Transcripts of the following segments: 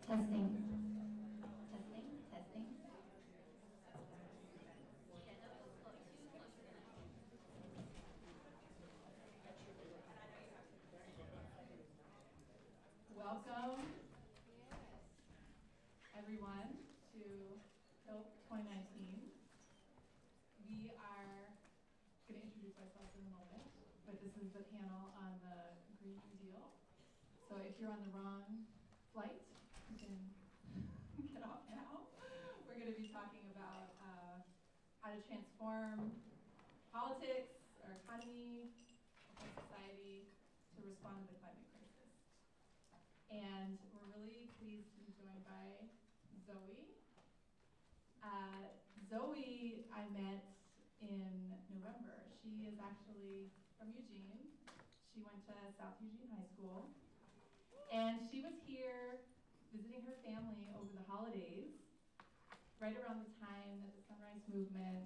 Testing. Testing. Welcome, everyone, to PIELC 2019. We are going to introduce ourselves in a moment, but this is the panel on the Green New Deal. So if you're on the wrong flight, you can get off now. We're going to be talking about how to transform politics, our economy, our society to respond to the climate crisis. And we're really pleased to be joined by Zoe. Zoe, I met in November. She is actually from Eugene. She went to South Eugene High School. And she was here visiting her family over the holidays, right around the time that the Sunrise Movement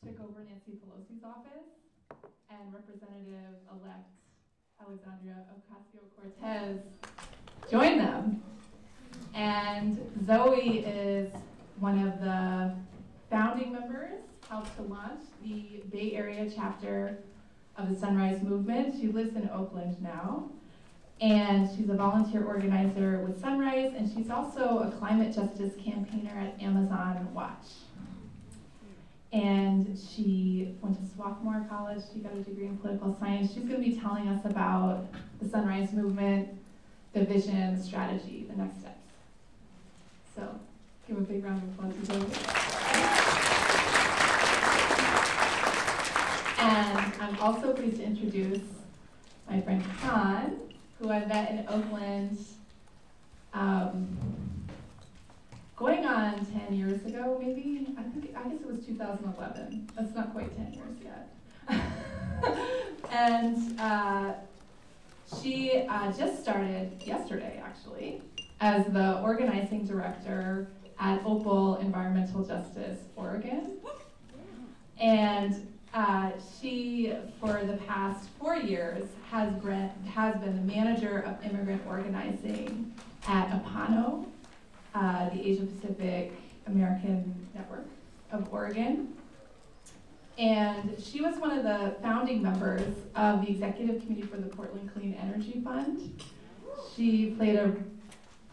took over Nancy Pelosi's office, and Representative-elect Alexandria Ocasio-Cortez joined them. And Zoe is one of the founding members, helped to launch the Bay Area chapter of the Sunrise Movement. She lives in Oakland now. And she's a volunteer organizer with Sunrise, and she's also a climate justice campaigner at Amazon Watch. And she went to Swarthmore College. She got a degree in political science. She's going to be telling us about the Sunrise Movement, the vision, the strategy, the next steps. So, give a big round of applause to Doyle. And I'm also pleased to introduce my friend Pham, who I met in Oakland going on 10 years ago, maybe. I guess it was 2011. That's not quite 10 years yet. And she just started yesterday, actually, as the organizing director at OPAL Environmental Justice Oregon. And she, for the past 4 years, has been the manager of immigrant organizing at APANO, the Asia Pacific American Network of Oregon. And she was one of the founding members of the executive committee for the Portland Clean Energy Fund. She played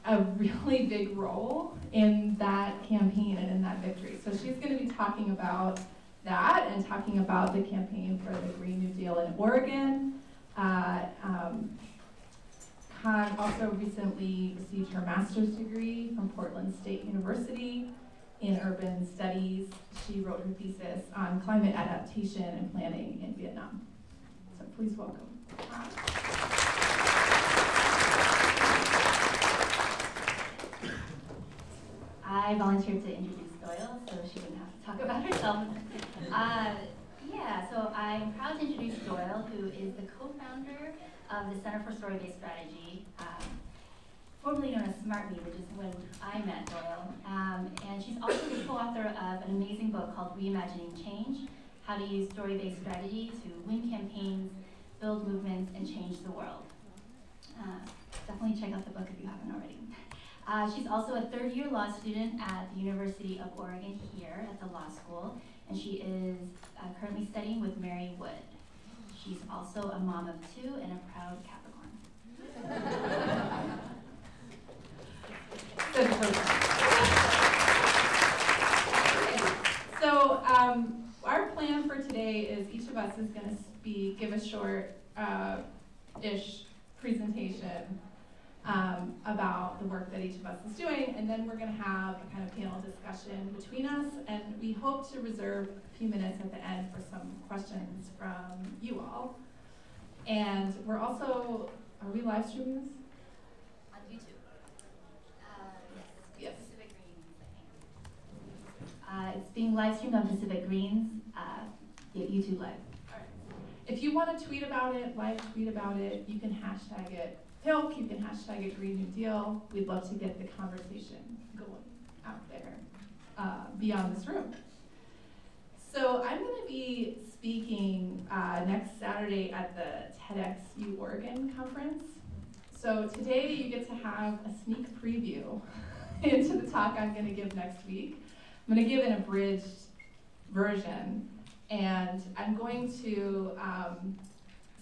a really big role in that campaign and in that victory. So she's going to be talking about that and talking about the campaign for the Green New Deal in Oregon. Pham also recently received her master's degree from Portland State University in urban studies. She wrote her thesis on climate adaptation and planning in Vietnam. So please welcome Pham. I volunteered to introduce Doyle so she wouldn't have to talk about herself. So I'm proud to introduce Doyle, who is the co-founder of the Center for Story-Based Strategy, formerly known as SmartMe, which is when I met Doyle. And she's also the co-author of an amazing book called Reimagining Change, How to Use Story-Based Strategy to Win Campaigns, Build Movements, and Change the World. Definitely check out the book if you haven't already. She's also a third-year law student at the University of Oregon here at the law school, and she is currently studying with Mary Wood. She's also a mom of 2 and a proud Capricorn. So our plan for today is each of us is going to give a short-ish presentation about the work that each of us is doing, and then we're going to have a kind of panel discussion between us, and we hope to reserve a few minutes at the end for some questions from you all. And we're also, are we live streaming this? On YouTube. Yes. Pacific Greens, I think. It's being live streamed on Pacific Greens, YouTube Live. All right. If you want to tweet about it, live tweet about it, you can hashtag it PIELC, you can hashtag it Green New Deal. We'd love to get the conversation going out there beyond this room. So I'm going to be speaking next Saturday at the TEDxU Oregon conference. So today you get to have a sneak preview into the talk I'm going to give next week. I'm going to give an abridged version, and I'm going to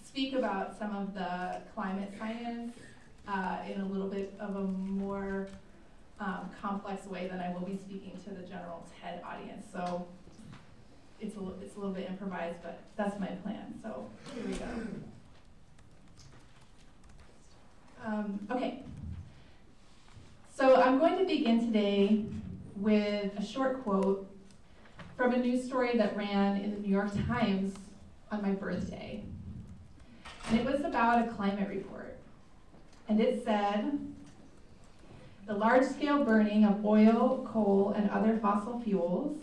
speak about some of the climate science in a little bit of a more complex way than I will be speaking to the general TED audience. So it's a little bit improvised, but that's my plan. So here we go. Okay. So I'm going to begin today with a short quote from a news story that ran in the New York Times on my birthday. And it was about a climate report. And it said, the large-scale burning of oil, coal, and other fossil fuels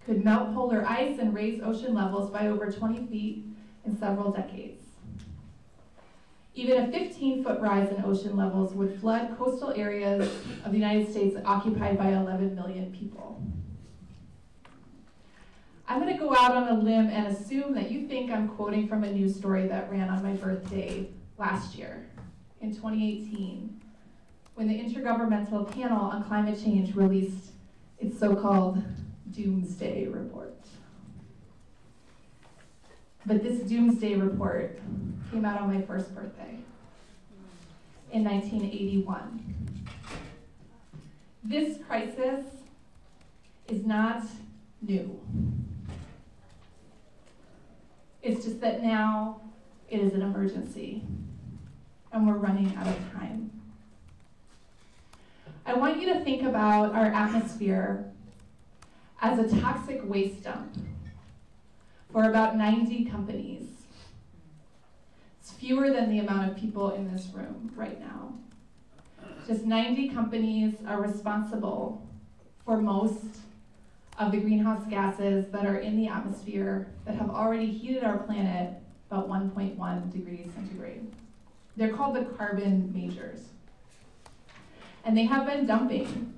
could melt polar ice and raise ocean levels by over 20 feet in several decades. Even a 15-foot rise in ocean levels would flood coastal areas of the United States occupied by 11 million people. I'm going to go out on a limb and assume that you think I'm quoting from a news story that ran on my birthday last year, in 2018, when the Intergovernmental Panel on Climate Change released its so-called Doomsday Report. But this Doomsday Report came out on my first birthday in 1981. This crisis is not new. It's just that now it is an emergency and we're running out of time. I want you to think about our atmosphere as a toxic waste dump for about 90 companies. It's fewer than the amount of people in this room right now. Just 90 companies are responsible for most of the greenhouse gases that are in the atmosphere that have already heated our planet about 1.1 degrees centigrade. They're called the carbon majors. And they have been dumping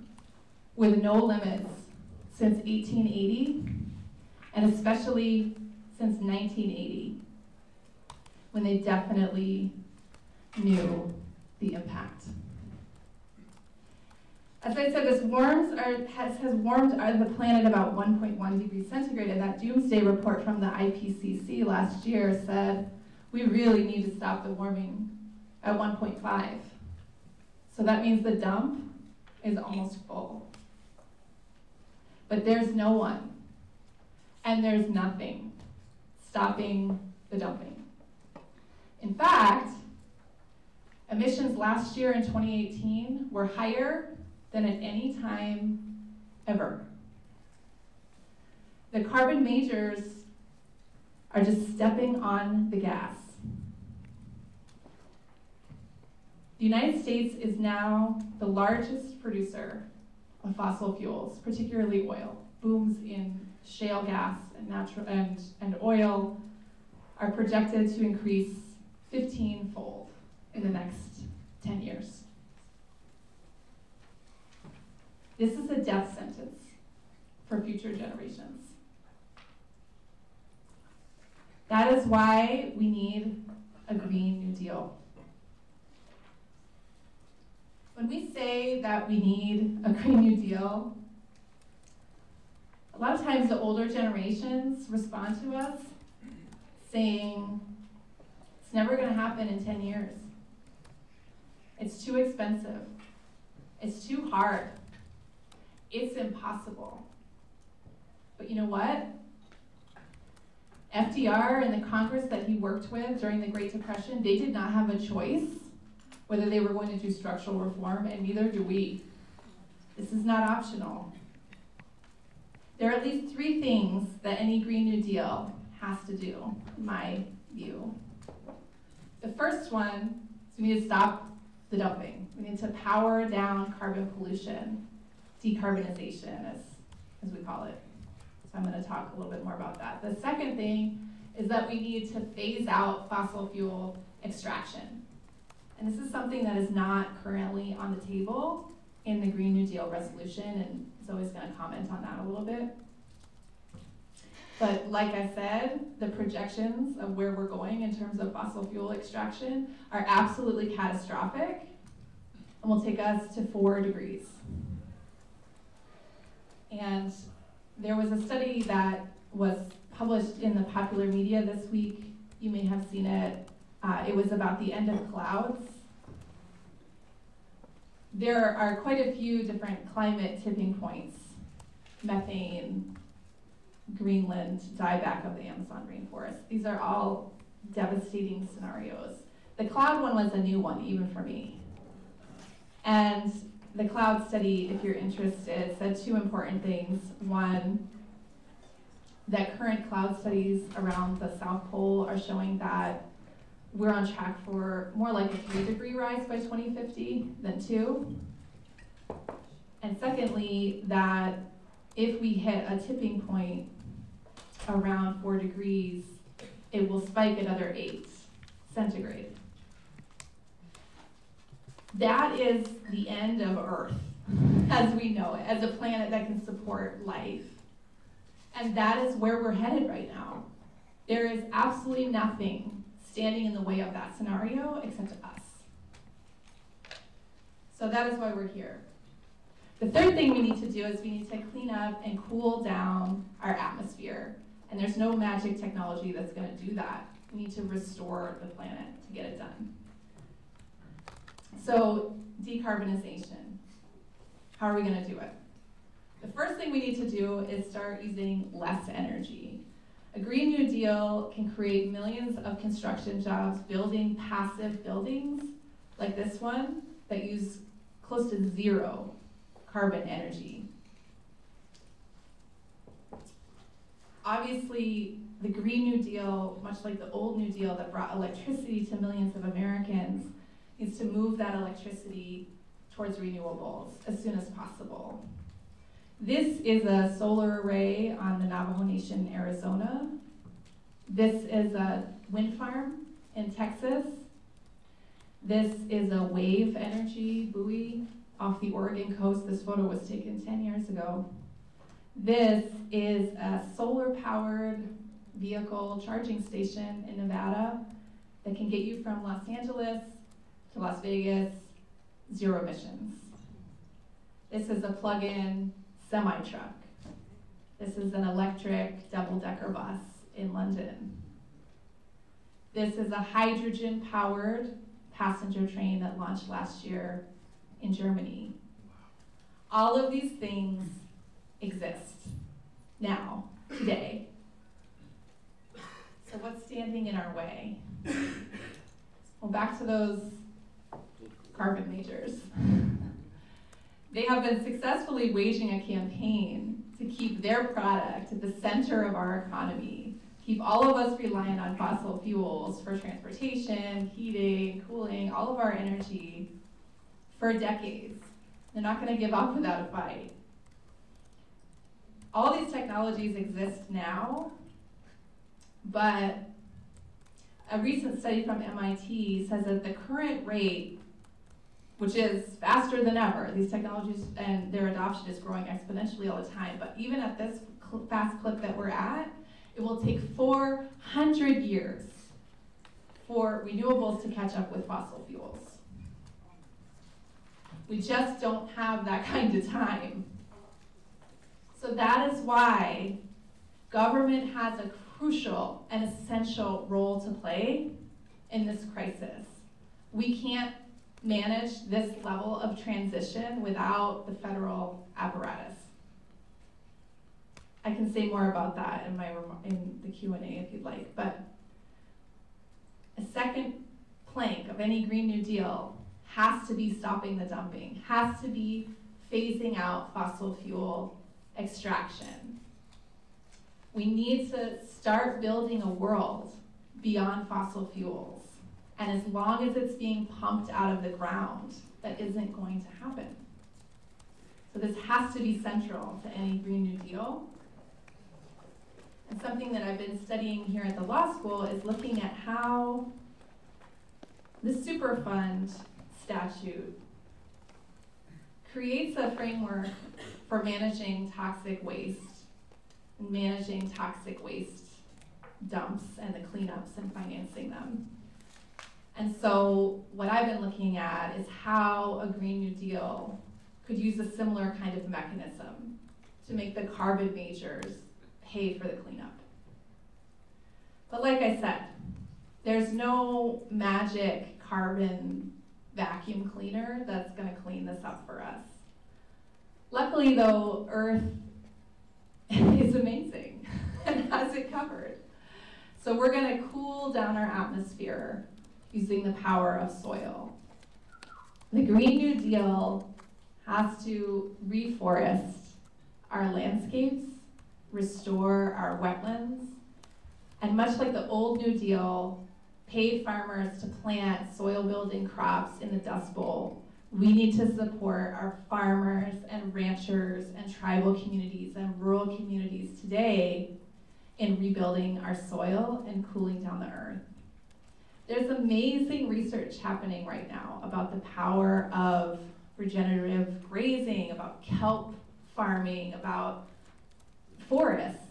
with no limits since 1880, and especially since 1980, when they definitely knew the impact. As I said, this has warmed the planet about 1.1 degrees centigrade, and that doomsday report from the IPCC last year said, we really need to stop the warming at 1.5. So that means the dump is almost full. But there's no one, and there's nothing stopping the dumping. In fact, emissions last year in 2018 were higher than at any time ever. The carbon majors are just stepping on the gas. The United States is now the largest producer of fossil fuels, particularly oil. Booms in shale gas and oil are projected to increase 15-fold in the next 10 years. This is a death sentence for future generations. That is why we need a Green New Deal. When we say that we need a Green New Deal, a lot of times the older generations respond to us saying, it's never going to happen in 10 years. It's too expensive. It's too hard. It's impossible. But you know what? FDR and the Congress that he worked with during the Great Depression, they did not have a choice whether they were going to do structural reform, and neither do we. This is not optional. There are at least 3 things that any Green New Deal has to do, in my view. The first one is we need to stop the dumping. We need to power down carbon pollution, decarbonization, as we call it. So I'm going to talk a little bit more about that. The second thing is that we need to phase out fossil fuel extraction. And this is something that is not currently on the table in the Green New Deal resolution, and Zoe's going to comment on that a little bit. But like I said, the projections of where we're going in terms of fossil fuel extraction are absolutely catastrophic and will take us to 4 degrees. And there was a study that was published in the popular media this week. You may have seen it. It was about the end of clouds. There are quite a few different climate tipping points: methane, Greenland, dieback of the Amazon rainforest. These are all devastating scenarios. The cloud one was a new one, even for me. And the cloud study, if you're interested, said 2 important things. One, that current cloud studies around the South Pole are showing that we're on track for more like a 3-degree rise by 2050 than 2. And secondly, that if we hit a tipping point around 4 degrees, it will spike another 8 centigrade. That is the end of Earth as we know it, as a planet that can support life. And that is where we're headed right now. There is absolutely nothing standing in the way of that scenario except us. So that is why we're here. The third thing we need to do is we need to clean up and cool down our atmosphere. And there's no magic technology that's going to do that. We need to restore the planet to get it done. So, decarbonization. How are we going to do it? The first thing we need to do is start using less energy. A Green New Deal can create millions of construction jobs building passive buildings like this one that use close to 0 carbon energy. Obviously, the Green New Deal, much like the old New Deal that brought electricity to millions of Americans, needs to move that electricity towards renewables as soon as possible. This is a solar array on the Navajo Nation, Arizona. This is a wind farm in Texas. This is a wave energy buoy off the Oregon coast. This photo was taken 10 years ago. This is a solar-powered vehicle charging station in Nevada that can get you from Los Angeles to Las Vegas, 0 emissions. This is a plug-in semi-truck. This is an electric double-decker bus in London. This is a hydrogen-powered passenger train that launched last year in Germany. All of these things exist now, today. So what's standing in our way? Well, back to those carbon majors. They have been successfully waging a campaign to keep their product at the center of our economy, keep all of us reliant on fossil fuels for transportation, heating, cooling, all of our energy for decades. They're not going to give up without a fight. All these technologies exist now, but a recent study from MIT says that the current rate, which is faster than ever, these technologies and their adoption is growing exponentially all the time, but even at this fast clip that we're at, it will take 400 years for renewables to catch up with fossil fuels. We just don't have that kind of time. So that is why government has a crucial and essential role to play in this crisis. We can't manage this level of transition without the federal apparatus. I can say more about that in the Q&A if you'd like, but a second plank of any Green New Deal has to be stopping the dumping, has to be phasing out fossil fuel extraction. We need to start building a world beyond fossil fuels. And as long as it's being pumped out of the ground, that isn't going to happen. So this has to be central to any Green New Deal. And something that I've been studying here at the law school is looking at how the Superfund statute creates a framework for managing toxic waste and managing toxic waste dumps and the cleanups and financing them. And so what I've been looking at is how a Green New Deal could use a similar kind of mechanism to make the carbon majors pay for the cleanup. But like I said, there's no magic carbon vacuum cleaner that's going to clean this up for us. Luckily though, Earth is amazing and has it covered. So we're going to cool down our atmosphere using the power of soil. The Green New Deal has to reforest our landscapes, restore our wetlands, and much like the old New Deal paid farmers to plant soil-building crops in the Dust Bowl, we need to support our farmers and ranchers and tribal communities and rural communities today in rebuilding our soil and cooling down the earth. There's amazing research happening right now about the power of regenerative grazing, about kelp farming, about forests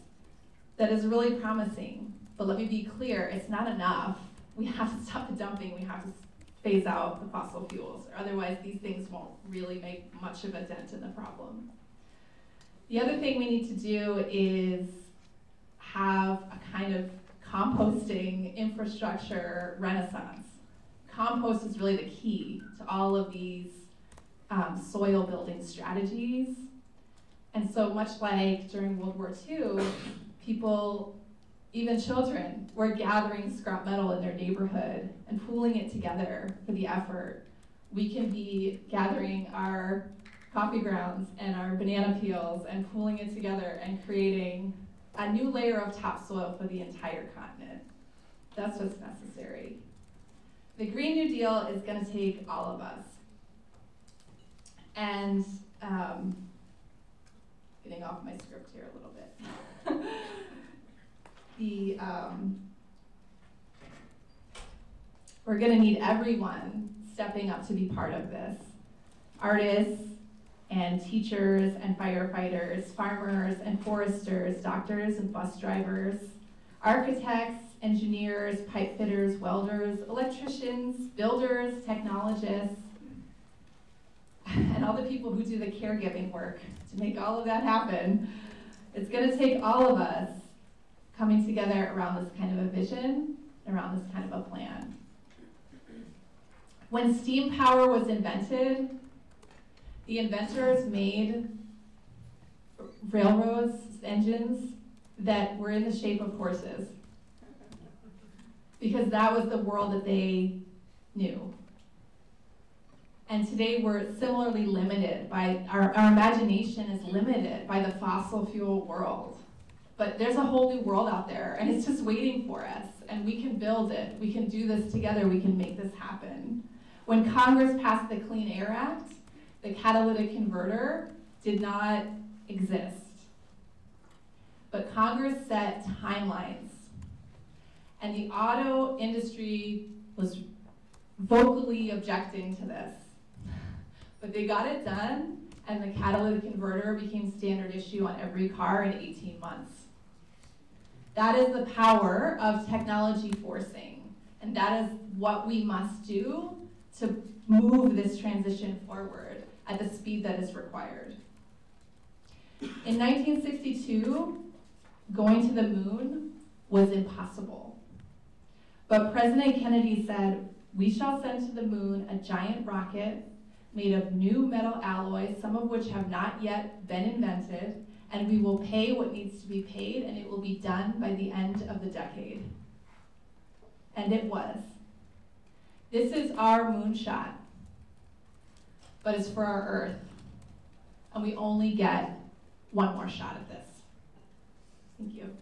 that is really promising. But let me be clear, it's not enough. We have to stop the dumping, we have to phase out the fossil fuels, or otherwise these things won't really make much of a dent in the problem. The other thing we need to do is have a kind of composting infrastructure renaissance. Compost is really the key to all of these soil building strategies. And so much like during World War II, people, even children, were gathering scrap metal in their neighborhood and pooling it together for the effort. We can be gathering our coffee grounds and our banana peels and pooling it together and creating a new layer of topsoil for the entire continent. That's what's necessary. The Green New Deal is going to take all of us. And getting off my script here a little bit. We're going to need everyone stepping up to be part of this. Artists and teachers and firefighters, farmers and foresters, doctors and bus drivers, architects, engineers, pipe fitters, welders, electricians, builders, technologists, and all the people who do the caregiving work to make all of that happen. It's going to take all of us coming together around this kind of a vision, around this kind of a plan. When steam power was invented, the inventors made railroads, engines that were in the shape of horses, because that was the world that they knew. And today we're similarly limited by, our imagination is limited by the fossil fuel world. But there's a whole new world out there, and it's just waiting for us, and we can build it. We can do this together. We can make this happen. When Congress passed the Clean Air Act, the catalytic converter did not exist. But Congress set timelines, and the auto industry was vocally objecting to this. But they got it done, and the catalytic converter became standard issue on every car in 18 months. That is the power of technology forcing, and that is what we must do to move this transition forward at the speed that is required. In 1962, going to the moon was impossible. But President Kennedy said, "We shall send to the moon a giant rocket made of new metal alloys, some of which have not yet been invented, and we will pay what needs to be paid, and it will be done by the end of the decade." And it was. This is our moonshot, but it's for our Earth, and we only get one more shot at this. Thank you.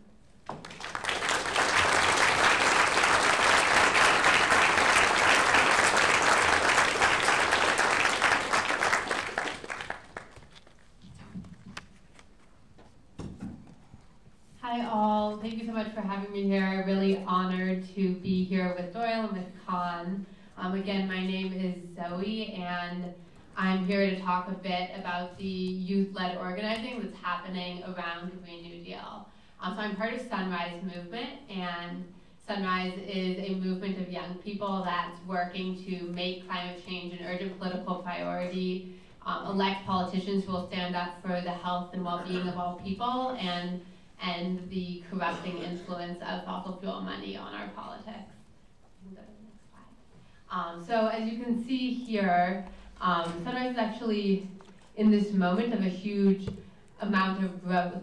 Hi all, thank you so much for having me here. Really honored to be here with Doyle and with Con. Again, my name is Zoe, and I'm here to talk a bit about the youth-led organizing that's happening around the Green New Deal. So I'm part of Sunrise Movement, and Sunrise is a movement of young people that's working to make climate change an urgent political priority, elect politicians who will stand up for the health and well-being of all people, and the corrupting influence of fossil fuel money on our politics. Go to the next slide. So as you can see here, Sunrise is actually in this moment of a huge amount of growth.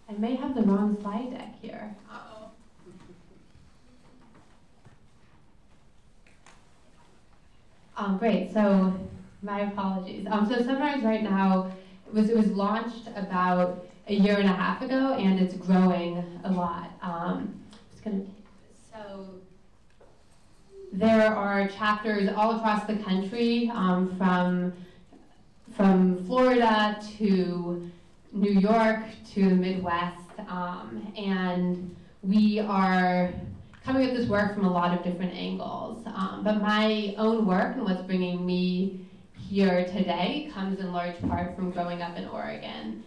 I may have the wrong slide deck here. Great, so my apologies. So Sunrise right now, it was launched about a year and a half ago, and it's growing a lot. So there are chapters all across the country, from Florida to New York to the Midwest, and we are coming at this work from a lot of different angles. But my own work and what's bringing me here today comes in large part from growing up in Oregon.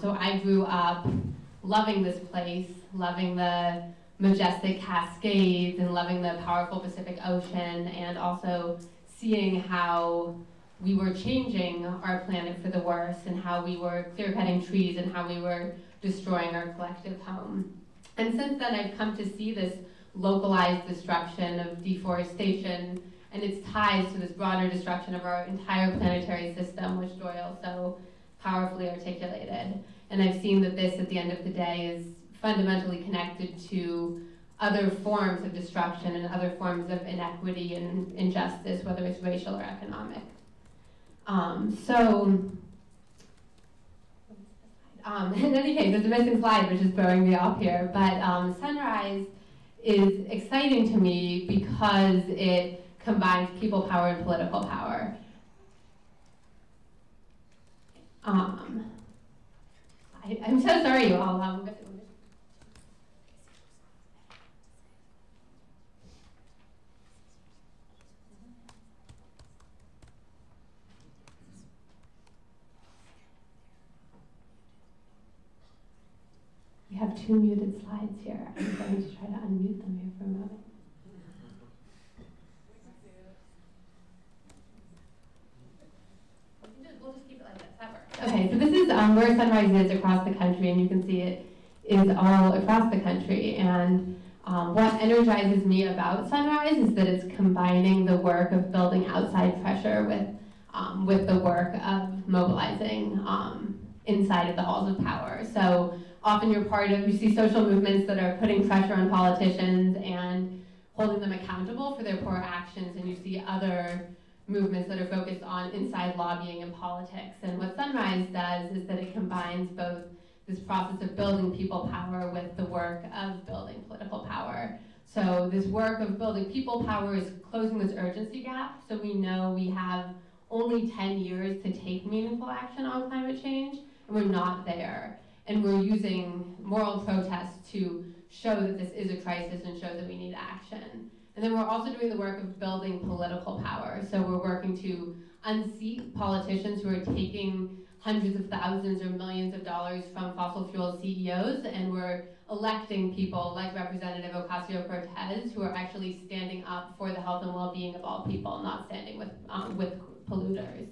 So I grew up loving this place, loving the majestic Cascades and loving the powerful Pacific Ocean, and also seeing how we were changing our planet for the worse, and how we were clear-cutting trees, and how we were destroying our collective home. And since then, I've come to see this localized destruction of deforestation and its ties to this broader destruction of our entire planetary system, which Doyle so powerfully articulated. And I've seen that this, at the end of the day, is fundamentally connected to other forms of destruction and other forms of inequity and injustice, whether it's racial or economic. In any case, there's a missing slide, which is throwing me off here, but Sunrise is exciting to me because it combines people power and political power. I'm so sorry, you all. We have two muted slides here. I'm going to try to unmute them here for a moment. We'll just keep it like this. That works. Okay, so this is where Sunrise is across the country, and you can see it is all across the country. And what energizes me about Sunrise is that it's combining the work of building outside pressure with the work of mobilizing inside of the halls of power. So often you see social movements that are putting pressure on politicians and holding them accountable for their poor actions, and you see other movements that are focused on inside lobbying and politics. And what Sunrise does is that it combines both this process of building people power with the work of building political power. So this work of building people power is closing this urgency gap, so we know we have only 10 years to take meaningful action on climate change, and we're not there. And we're using moral protest to show that this is a crisis and show that we need action. And then we're also doing the work of building political power. So we're working to unseat politicians who are taking hundreds of thousands or millions of dollars from fossil fuel CEOs, and we're electing people like Representative Ocasio-Cortez who are actually standing up for the health and well-being of all people, not standing with polluters.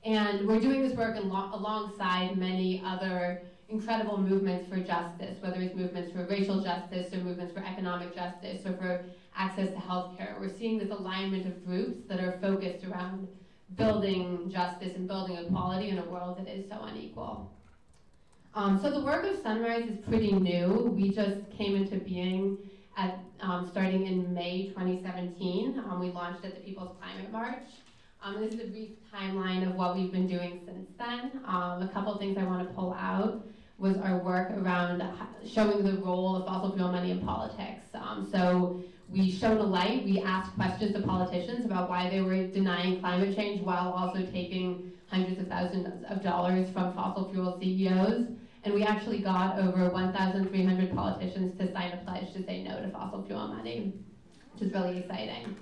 And we're doing this work alongside many other incredible movements for justice, whether it's movements for racial justice or movements for economic justice or for access to healthcare. We're seeing this alignment of groups that are focused around building justice and building equality in a world that is so unequal. So the work of Sunrise is pretty new. We just came into being starting in May 2017. We launched at the People's Climate March. This is a brief timeline of what we've been doing since then. A couple things I want to pull out was our work around showing the role of fossil fuel money in politics. So we shone a light, we asked questions to politicians about why they were denying climate change while also taking hundreds of thousands of dollars from fossil fuel CEOs. And we actually got over 1,300 politicians to sign a pledge to say no to fossil fuel money. which is really exciting.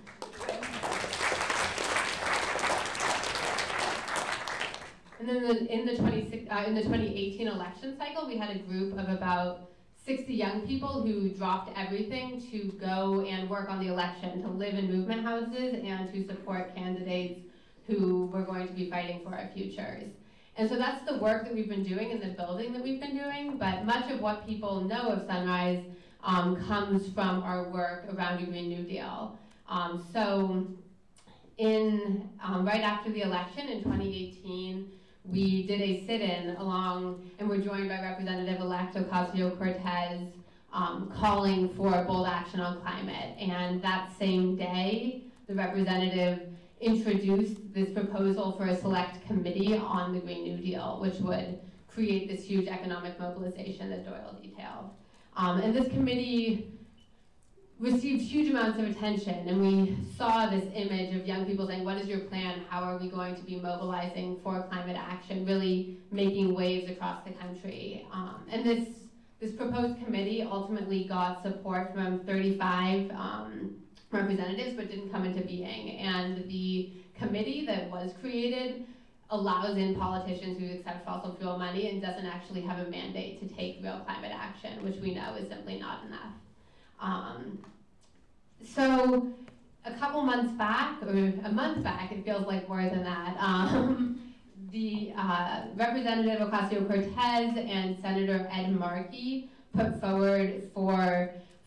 And then in the 2018 election cycle, we had a group of about 60 young people who dropped everything to go and work on the election, to live in movement houses and to support candidates who were going to be fighting for our futures. And so that's the work that we've been doing in the building that we've been doing, but much of what people know of Sunrise comes from our work around the Green New Deal. So right after the election in 2018, we did a sit-in along, and we're joined by Representative-elect Ocasio-Cortez calling for bold action on climate. And that same day, the representative introduced this proposal for a select committee on the Green New Deal, which would create this huge economic mobilization that Doyle detailed. And this committee received huge amounts of attention, and we saw this image of young people saying, what is your plan? How are we going to be mobilizing for climate action, really making waves across the country? And this proposed committee ultimately got support from 35 representatives, but didn't come into being. And the committee that was created allows in politicians who accept fossil fuel money and doesn't actually have a mandate to take real climate action, which we know is simply not enough. So a couple months back, or a month back, it feels like more than that, the Representative Ocasio-Cortez and Senator Ed Markey put forward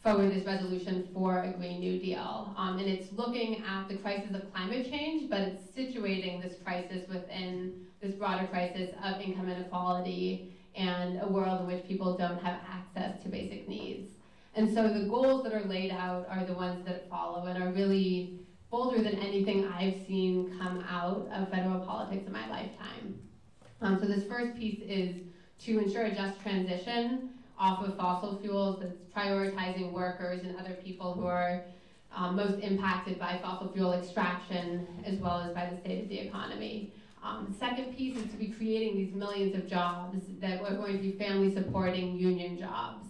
this resolution for a Green New Deal. And it's looking at the crisis of climate change, but it's situating this crisis within this broader crisis of income inequality and a world in which people don't have access to basic needs. And so the goals that are laid out are the ones that follow and are really bolder than anything I've seen come out of federal politics in my lifetime. So this first piece is to ensure a just transition off of fossil fuels that's prioritizing workers and other people who are most impacted by fossil fuel extraction as well as by the state of the economy. The second piece is to be creating these millions of jobs that are going to be family supporting union jobs.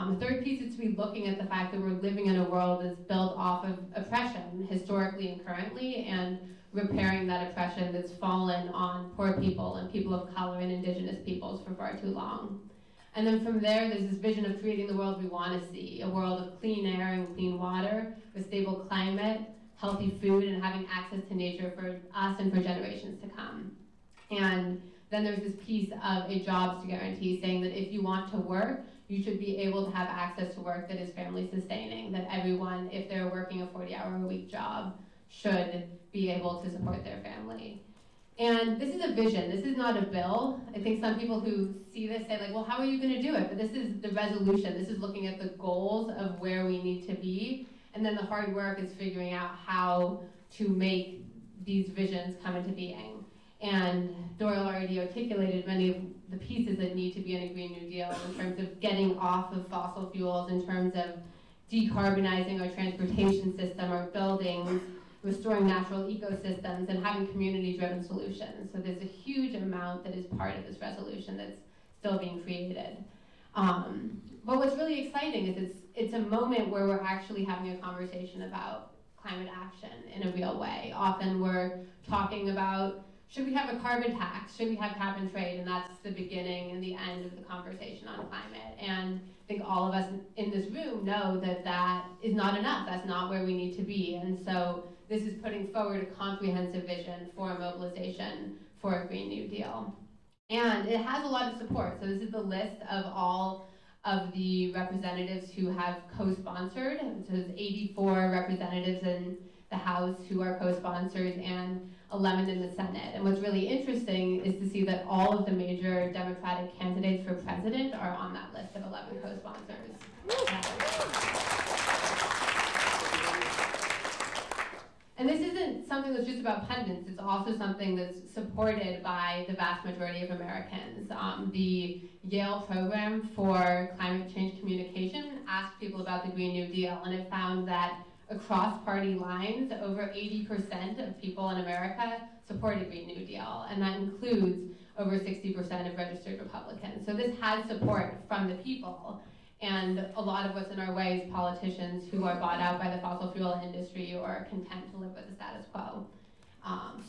The third piece is to be looking at the fact that we're living in a world that's built off of oppression historically and currently, and repairing that oppression that's fallen on poor people and people of color and indigenous peoples for far too long. And then from there, there's this vision of creating the world we want to see, a world of clean air and clean water, a stable climate, healthy food, and having access to nature for us and for generations to come. And then there's this piece of a jobs guarantee saying that if you want to work, you should be able to have access to work that is family sustaining, that everyone, if they're working a 40-hour-a-week job, should be able to support their family. And this is a vision, this is not a bill. I think some people who see this say like, well, how are you gonna do it? But this is the resolution. This is looking at the goals of where we need to be. And then the hard work is figuring out how to make these visions come into being. And Doyle already articulated many of the pieces that need to be in a Green New Deal in terms of getting off of fossil fuels, in terms of decarbonizing our transportation system, our buildings, restoring natural ecosystems, and having community-driven solutions. So there's a huge amount that is part of this resolution that's still being created. But what's really exciting is it's a moment where we're actually having a conversation about climate action in a real way. Often we're talking about, should we have a carbon tax? Should we have cap and trade? And that's the beginning and the end of the conversation on climate. And I think all of us in this room know that that is not enough. That's not where we need to be. And so this is putting forward a comprehensive vision for mobilization for a Green New Deal. And it has a lot of support. So this is the list of all of the representatives who have co-sponsored. So there's 84 representatives in the House who are co-sponsors and 11 in the Senate. And what's really interesting is to see that all of the major Democratic candidates for president are on that list of 11 co-sponsors. And this isn't something that's just about pundits, it's also something that's supported by the vast majority of Americans. The Yale program for climate change communication asked people about the Green New Deal, and it found that across party lines, over 80% of people in America support a Green New Deal, and that includes over 60% of registered Republicans. So this has support from the people. And a lot of what's in our way is politicians who are bought out by the fossil fuel industry or are content to live with the status quo.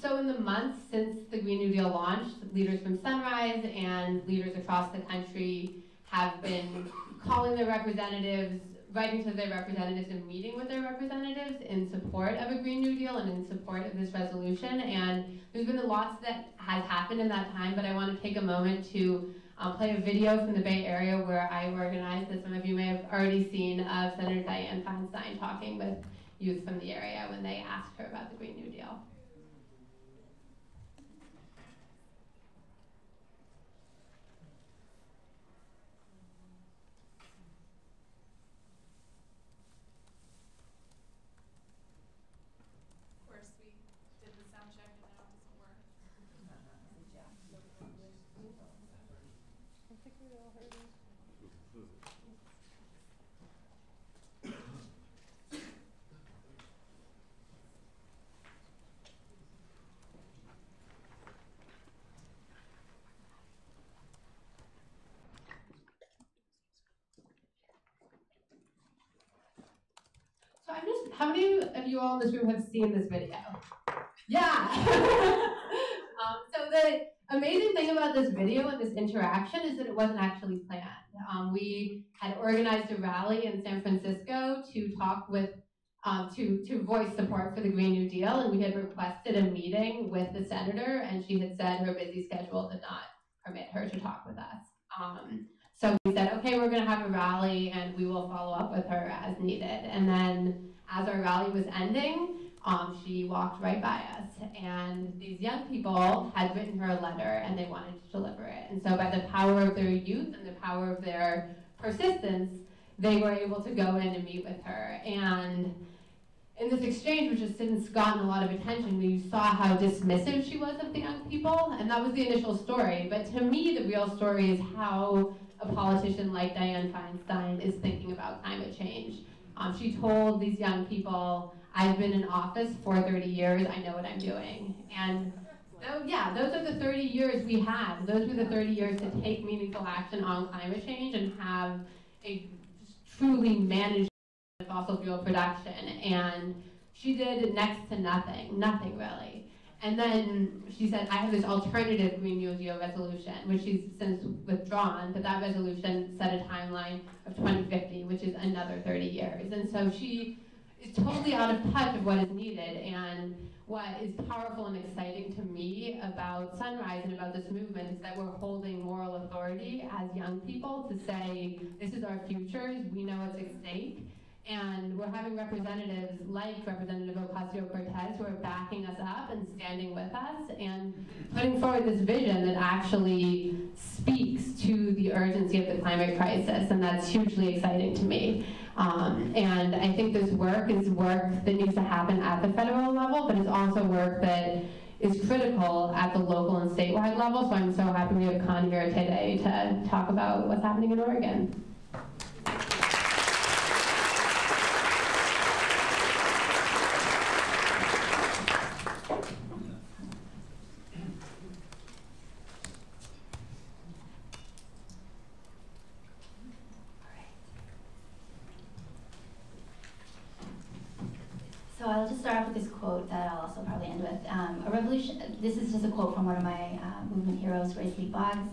So in the months since the Green New Deal launched, leaders from Sunrise and leaders across the country have been calling their representatives, writing to their representatives and meeting with their representatives in support of a Green New Deal and in support of this resolution. And there's been lots that has happened in that time, but I want to take a moment to play a video from the Bay Area where I organized, that some of you may have already seen, of Senator Dianne Feinstein talking with youth from the area when they asked her about the Green New Deal. How many of you all in this room have seen this video? Yeah. So the amazing thing about this video and this interaction is that it wasn't actually planned. We had organized a rally in San Francisco to talk with, to voice support for the Green New Deal, and we had requested a meeting with the senator, and she had said her busy schedule did not permit her to talk with us. So we said, okay, we're going to have a rally, and we will follow up with her as needed. And then as our rally was ending, she walked right by us. And these young people had written her a letter, and they wanted to deliver it. And so by the power of their youth and the power of their persistence, they were able to go in and meet with her. And in this exchange, which has since gotten a lot of attention, we saw how dismissive she was of the young people, and that was the initial story. But to me, the real story is how a politician like Dianne Feinstein is thinking about climate change. She told these young people, I've been in office for 30 years, I know what I'm doing. And yeah, those are the 30 years we had. Those were the 30 years to take meaningful action on climate change and have a truly managed fossil fuel production. And she did next to nothing really. And then she said, I have this alternative Green New Deal resolution, which she's since withdrawn, but that resolution set a timeline of 2050, which is another 30 years. And so she is totally out of touch of what is needed. And what is powerful and exciting to me about Sunrise and about this movement is that we're holding moral authority as young people to say, this is our futures, we know what's at stake. And we're having representatives like Representative Ocasio-Cortez who are backing us up and standing with us and putting forward this vision that actually speaks to the urgency of the climate crisis, and that's hugely exciting to me. And I think this work is work that needs to happen at the federal level, but it's also work that is critical at the local and statewide level, so I'm so happy we have Con here today to talk about what's happening in Oregon. So I'll just start off with this quote that I'll also probably end with. A revolution, this is just a quote from one of my movement heroes, Grace Lee Boggs,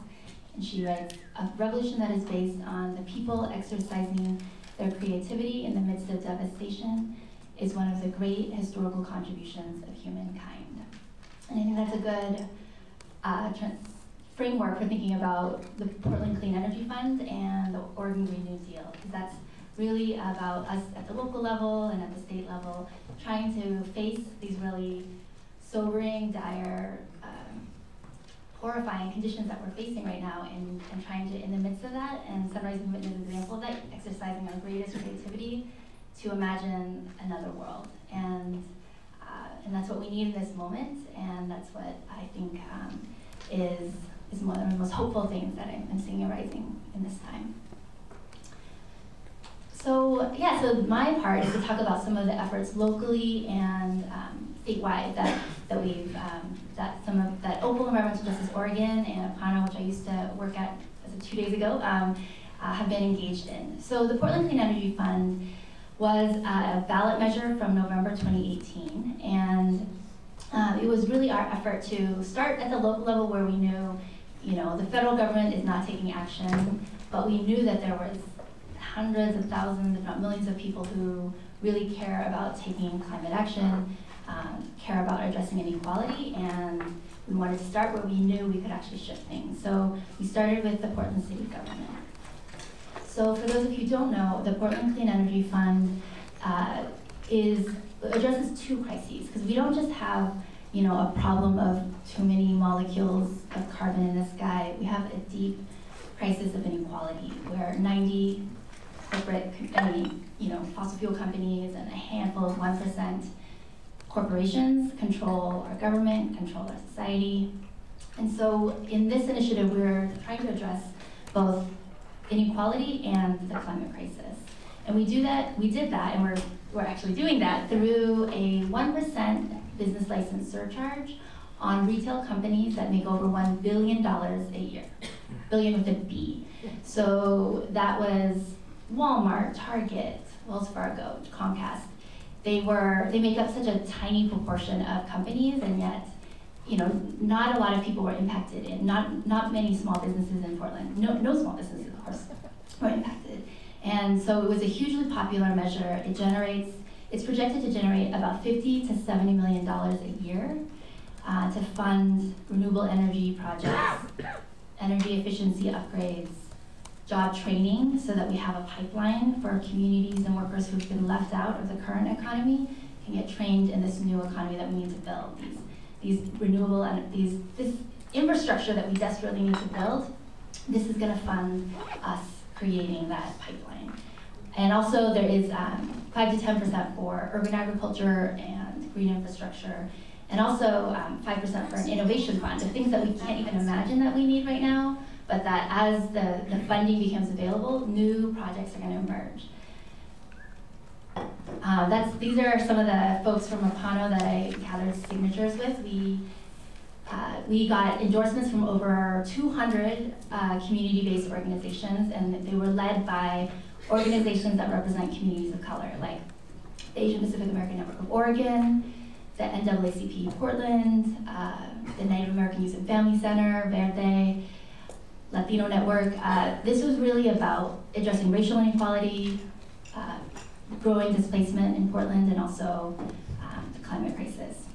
and she writes, a revolution that is based on the people exercising their creativity in the midst of devastation is one of the great historical contributions of humankind. And I think that's a good framework for thinking about the Portland Clean Energy Fund and the Oregon Green New Deal, because that's really about us at the local level and at the state level, trying to face these really sobering, dire, horrifying conditions that we're facing right now, and trying to, in the midst of that, and Sunrise Movement is an example of that, exercising our greatest creativity to imagine another world. And that's what we need in this moment, and that's what I think is one of the most hopeful things that I'm seeing arising in this time. So yeah, so my part is to talk about some of the efforts locally and statewide that OPAL, Environmental Justice Oregon, and APANO, which I used to work at 2 days ago, have been engaged in. So the Portland Clean Energy Fund was a ballot measure from November 2018, and it was really our effort to start at the local level where we knew, the federal government is not taking action, but we knew that there was hundreds of thousands, if not millions of people who really care about taking climate action, care about addressing inequality, and we wanted to start where we knew we could actually shift things. So we started with the Portland City government. So for those of you who don't know, the Portland Clean Energy Fund addresses two crises, because we don't just have a problem of too many molecules of carbon in the sky. We have a deep crisis of inequality where 90 corporate, fossil fuel companies and a handful of 1% corporations control our government, control our society. And so in this initiative, we're trying to address both inequality and the climate crisis. And we did that, and we're actually doing that through a 1% business license surcharge on retail companies that make over $1 billion a year. Billion with a B. So that was Walmart, Target, Wells Fargo, Comcast. They make up such a tiny proportion of companies, and yet, not a lot of people were impacted in, not many small businesses in Portland. No small businesses, of course, were impacted. And so it was a hugely popular measure. It's projected to generate about $50 to $70 million a year to fund renewable energy projects, energy efficiency upgrades, job training, so that we have a pipeline for communities and workers who've been left out of the current economy can get trained in this new economy that we need to build. These renewable and this infrastructure that we desperately need to build. This is going to fund us creating that pipeline. And also there is 5 to 10% for urban agriculture and green infrastructure, and also 5% for an innovation fund, of things that we can't even imagine that we need right now, but that as the funding becomes available, new projects are going to emerge. These are some of the folks from APANO that I gathered signatures with. We got endorsements from over 200 community-based organizations, and they were led by organizations that represent communities of color, like the Asian Pacific American Network of Oregon, the NAACP Portland, the Native American Youth and Family Center, Verde, Latino Network. This was really about addressing racial inequality, growing displacement in Portland, and also the climate crisis.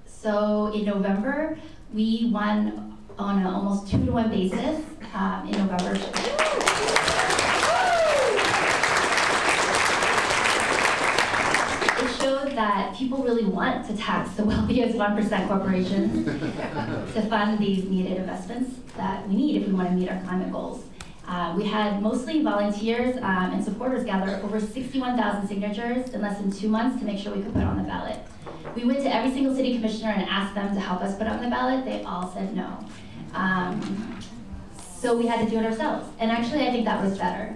So in November, we won on an almost 2-to-1 basis in November. It showed that people really want to tax the wealthiest 1% corporations to fund these needed investments that we need if we want to meet our climate goals. We had mostly volunteers and supporters gather over 61,000 signatures in less than 2 months to make sure we could put it on the ballot. We went to every single city commissioner and asked them to help us put it on the ballot. They all said no. So we had to do it ourselves. And actually, I think that was better.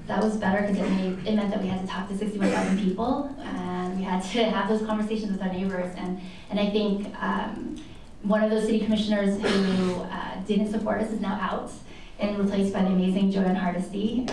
That was better because it meant that we had to talk to 61,000 people, and we had to have those conversations with our neighbors. And I think one of those city commissioners who didn't support us is now out and replaced by the amazing Joanne Hardesty.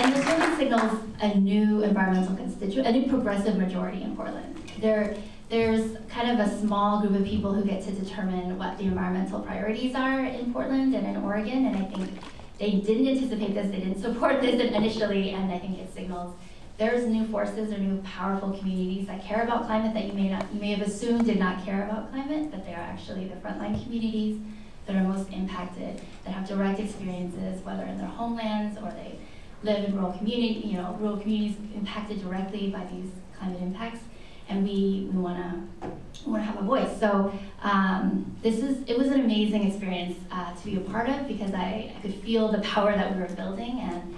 And this really signals a new environmental constituent, a new progressive majority in Portland. There's kind of a small group of people who get to determine what the environmental priorities are in Portland and in Oregon, and I think they didn't anticipate this, they didn't support this initially, and I think it signals there's new forces or new powerful communities that care about climate that you may have assumed did not care about climate, but they are actually the frontline communities that are most impacted, that have direct experiences, whether in their homelands or they live in rural communities impacted directly by these climate impacts, and we want to have a voice. So it was an amazing experience to be a part of, because I could feel the power that we were building, and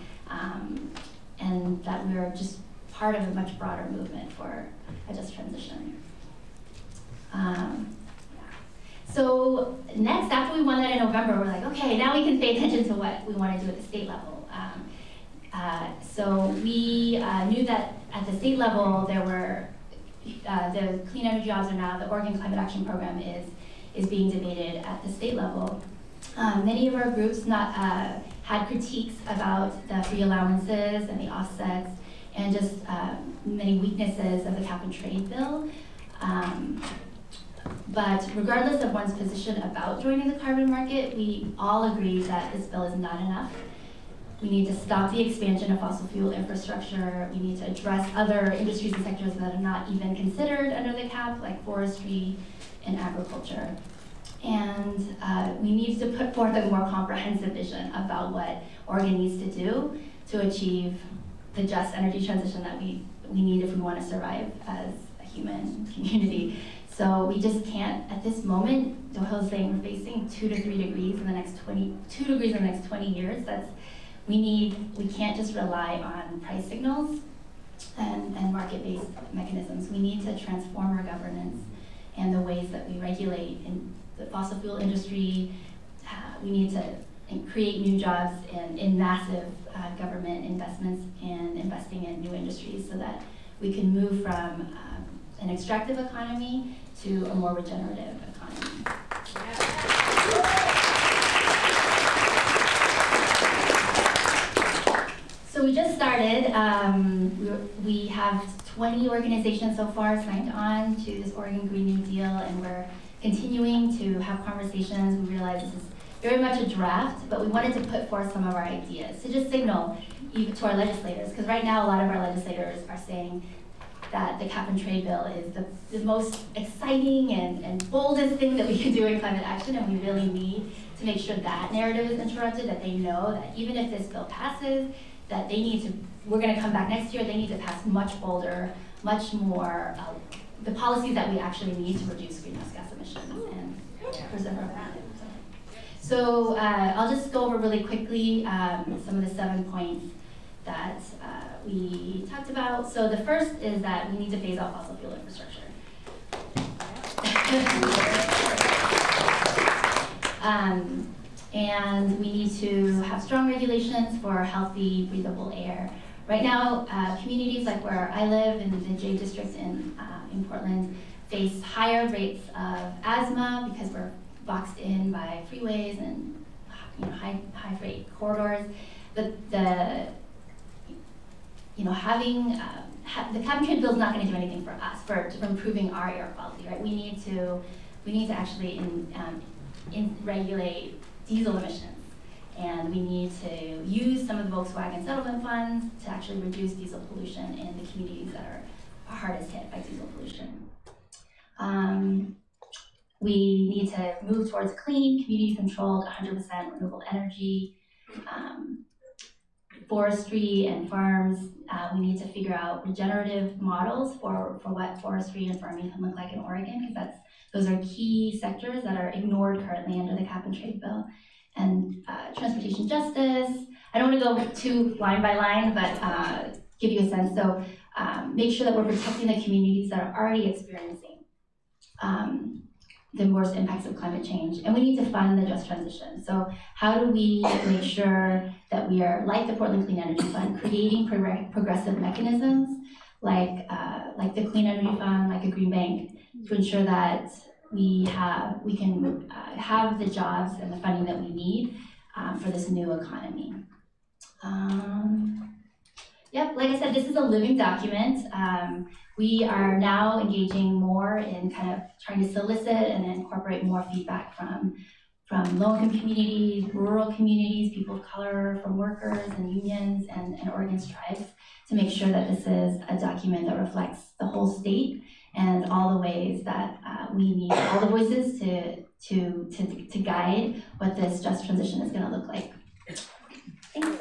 that we were just part of a much broader movement for a just transition. So next, after we won that in November, we're like, okay, now we can pay attention to what we want to do at the state level. So we knew that at the state level, there were the clean energy jobs are now, the Oregon Climate Action Program is being debated at the state level. Many of our groups had critiques about the free allowances and the offsets and just many weaknesses of the cap and trade bill. But regardless of one's position about joining the carbon market, we all agree that this bill is not enough. We need to stop the expansion of fossil fuel infrastructure. We need to address other industries and sectors that are not even considered under the cap, like forestry and agriculture. And we need to put forth a more comprehensive vision about what Oregon needs to do to achieve the just energy transition that we need if we want to survive as a human community. So we just can't, at this moment, Doyle is saying we're facing 2 to 3 degrees in the next 20 years. We can't just rely on price signals and market-based mechanisms. We need to transform our governance and the ways that we regulate in the fossil fuel industry. We need to create new jobs in massive government investments and investing in new industries so that we can move from an extractive economy to a more regenerative economy. So we just started. We have 20 organizations so far signed on to this Oregon Green New Deal, and we're continuing to have conversations. We realize this is very much a draft, but we wanted to put forth some of our ideas to just signal even to our legislators, because right now a lot of our legislators are saying that the cap and trade bill is the most exciting and boldest thing that we can do in climate action, and we really need to make sure that narrative is interrupted, that they know that even if this bill passes, that they need to, we're going to come back next year, they need to pass much bolder, much more, the policies that we actually need to reduce greenhouse gas emissions and preserve our planet. So I'll just go over really quickly some of the 7 points that we talked about. So the first is that we need to phase out fossil fuel infrastructure. And we need to have strong regulations for healthy, breathable air. Right now, communities like where I live in the J District in Portland face higher rates of asthma because we're boxed in by freeways and high freight corridors. The cap and trade bill is not going to do anything for us for improving our air quality, right? We need to actually regulate diesel emissions, and we need to use some of the Volkswagen settlement funds to actually reduce diesel pollution in the communities that are hardest hit by diesel pollution. We need to move towards clean, community-controlled, 100% renewable energy. Forestry and farms, we need to figure out regenerative models for what forestry and farming can look like in Oregon, because those are key sectors that are ignored currently under the cap and trade bill. And transportation justice. I don't want to go too line by line, but give you a sense. So make sure that we're protecting the communities that are already experiencing the worst impacts of climate change. And we need to fund the just transition. So how do we make sure that we are, like the Portland Clean Energy Fund, creating progressive mechanisms like the Clean Energy Fund, like a green bank, to ensure that we can have the jobs and the funding that we need for this new economy. Yep, like I said, this is a living document. We are now engaging more in kind of trying to solicit and incorporate more feedback from low-income communities, rural communities, people of color, from workers and unions and Oregon's tribes, to make sure that this is a document that reflects the whole state and all the ways that we need all the voices to guide what this just transition is going to look like. Thanks.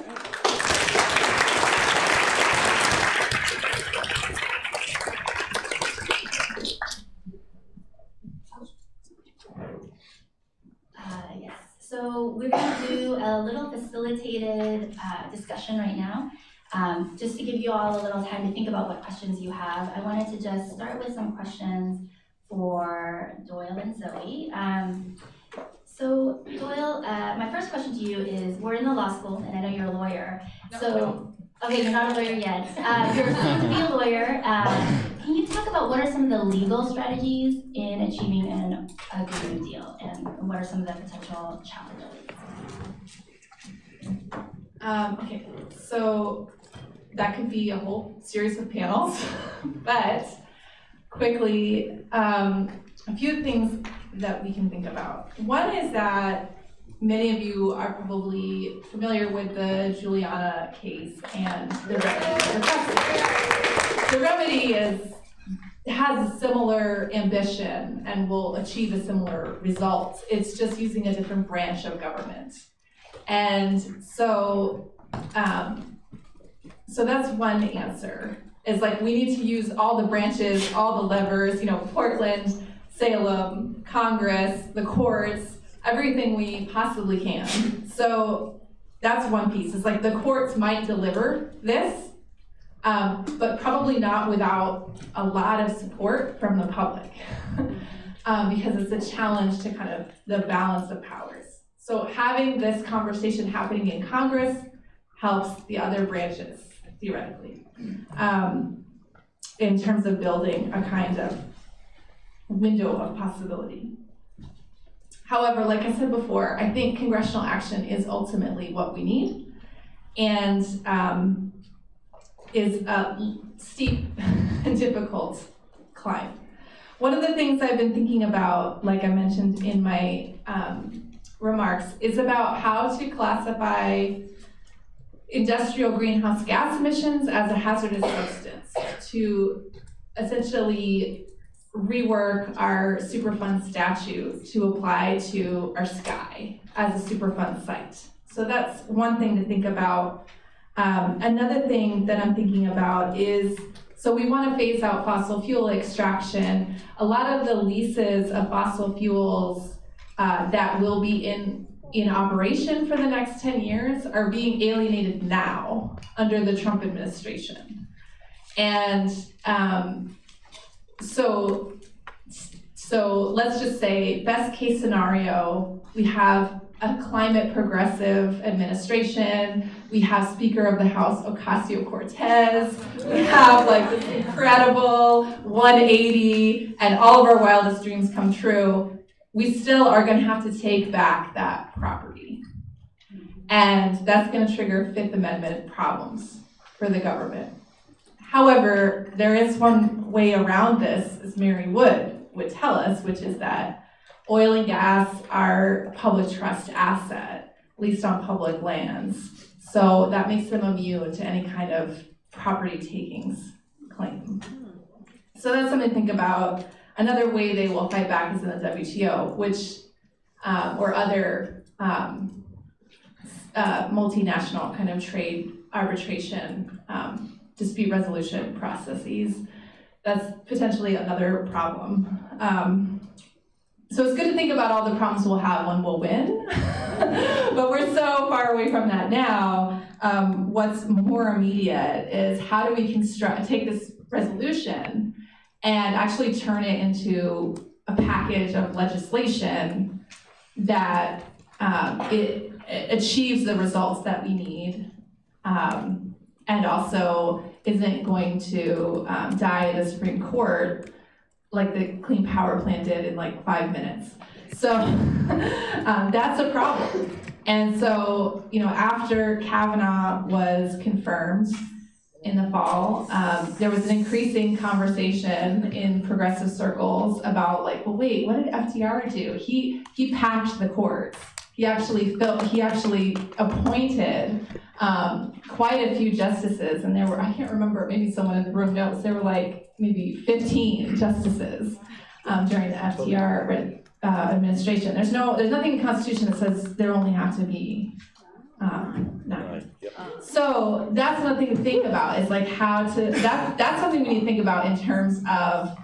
Yes, so we're going to do a little facilitated discussion right now. Just to give you all a little time to think about what questions you have, I wanted to just start with some questions for Doyle and Zoe. So Doyle, my first question to you is, we're in the law school, and I know you're a lawyer. Okay, you're not a lawyer yet. You're soon to be a lawyer. Can can you talk about what are some of the legal strategies in achieving a Green New Deal, and what are some of the potential challenges? Okay, so that could be a whole series of panels, but quickly, a few things that we can think about. One is that many of you are probably familiar with the Juliana case and the remedy requested. The remedy has a similar ambition and will achieve a similar result. It's just using a different branch of government. And so that's one answer. Is like we need to use all the branches, all the levers, Portland, Salem, Congress, the courts, everything we possibly can. So that's one piece. It's like the courts might deliver this, but probably not without a lot of support from the public, because it's a challenge to kind of the balance of powers. So having this conversation happening in Congress helps the other branches, theoretically, in terms of building a kind of window of possibility. However, like I said before, I think congressional action is ultimately what we need, and is a steep and difficult climb. One of the things I've been thinking about, like I mentioned in my remarks, is about how to classify industrial greenhouse gas emissions as a hazardous substance, to essentially rework our Superfund statute to apply to our sky as a Superfund site. So that's one thing to think about. Another thing that I'm thinking about is, so we want to phase out fossil fuel extraction. A lot of the leases of fossil fuels that will be in operation for the next 10 years are being alienated now under the Trump administration. And so let's just say, best case scenario, we have a climate progressive administration, we have Speaker of the House Ocasio-Cortez, we have like this incredible 180, and all of our wildest dreams come true. We still are going to have to take back that property. And that's going to trigger Fifth Amendment problems for the government. However, there is one way around this, as Mary would tell us, which is that oil and gas are public trust asset, at least on public lands. So that makes them immune to any kind of property takings claim. So that's something to think about. Another way they will fight back is in the WTO, which, or other multinational kind of trade arbitration dispute resolution processes. That's potentially another problem. So it's good to think about all the problems we'll have when we'll win, but we're so far away from that now. What's more immediate is how do we take this resolution and actually turn it into a package of legislation that it achieves the results that we need, and also isn't going to die in the Supreme Court like the Clean Power Plan did in like 5 minutes. So that's a problem. And so, after Kavanaugh was confirmed in the fall, there was an increasing conversation in progressive circles about like, well, wait, what did FDR do? He packed the courts. He actually appointed quite a few justices, and there were, I can't remember, maybe someone in the room knows, there were like maybe 15 justices during the FDR administration. There's nothing in the Constitution that says there only have to be 9. So that's another thing to think about, is like how to, that's something we need to think about in terms of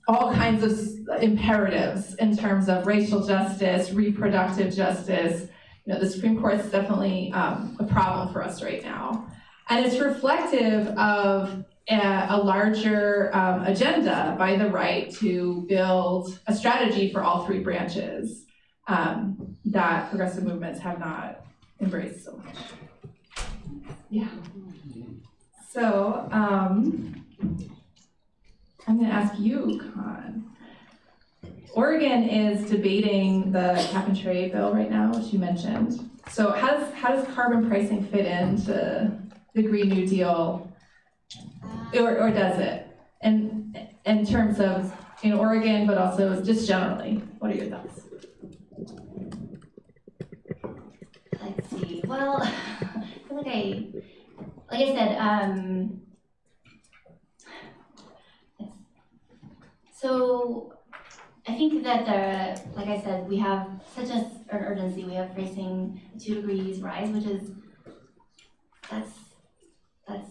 all kinds of imperatives in terms of racial justice, reproductive justice. The Supreme Court is definitely a problem for us right now. And it's reflective of a larger agenda by the right to build a strategy for all 3 branches that progressive movements have not embraced so much. Yeah. So, I'm going to ask you, Con. Oregon is debating the cap and trade bill right now, which you mentioned. So how does carbon pricing fit into the Green New Deal, or does it? And in terms of Oregon, but also just generally, what are your thoughts? Let's see. Well, I feel like I said, so I think that like I said, we have such an urgency. We have facing a 2 degrees rise, which is that's I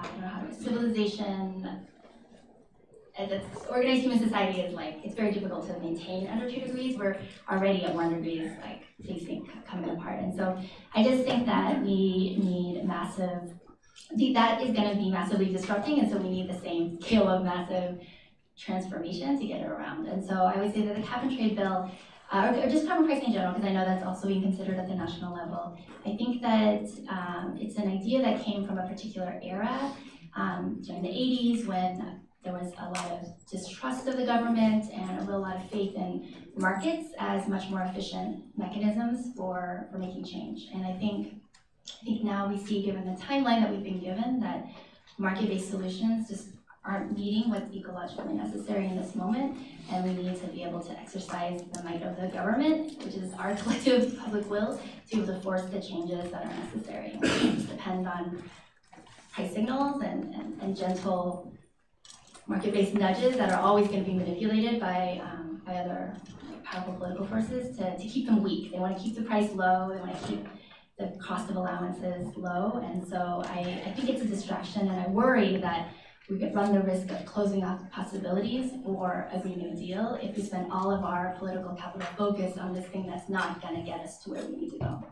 don't know how to civilization. Organized human society is like, it's very difficult to maintain under 2 degrees. We're already at 1 degree, like facing coming apart. And so I just think that we need massive, that is going to be massively disrupting, and so we need the same scale of massive transformation to get it around. And so I would say that the cap and trade bill, or just carbon pricing in general, because I know that's also being considered at the national level, I think that it's an idea that came from a particular era during the 80s when there was a lot of distrust of the government and a real lot of faith in markets as much more efficient mechanisms for making change. And I think now we see, given the timeline that we've been given, that market-based solutions just aren't meeting what's ecologically necessary in this moment, and we need to be able to exercise the might of the government, which is our collective public will, to be able to force the changes that are necessary. We can't just depend on price signals and gentle market-based nudges that are always going to be manipulated by other powerful political forces to keep them weak. They want to keep the price low, they want to keep the cost of allowances low, and so I think it's a distraction, and I worry that we could run the risk of closing off possibilities for a Green New Deal if we spend all of our political capital focus on this thing that's not going to get us to where we need to go.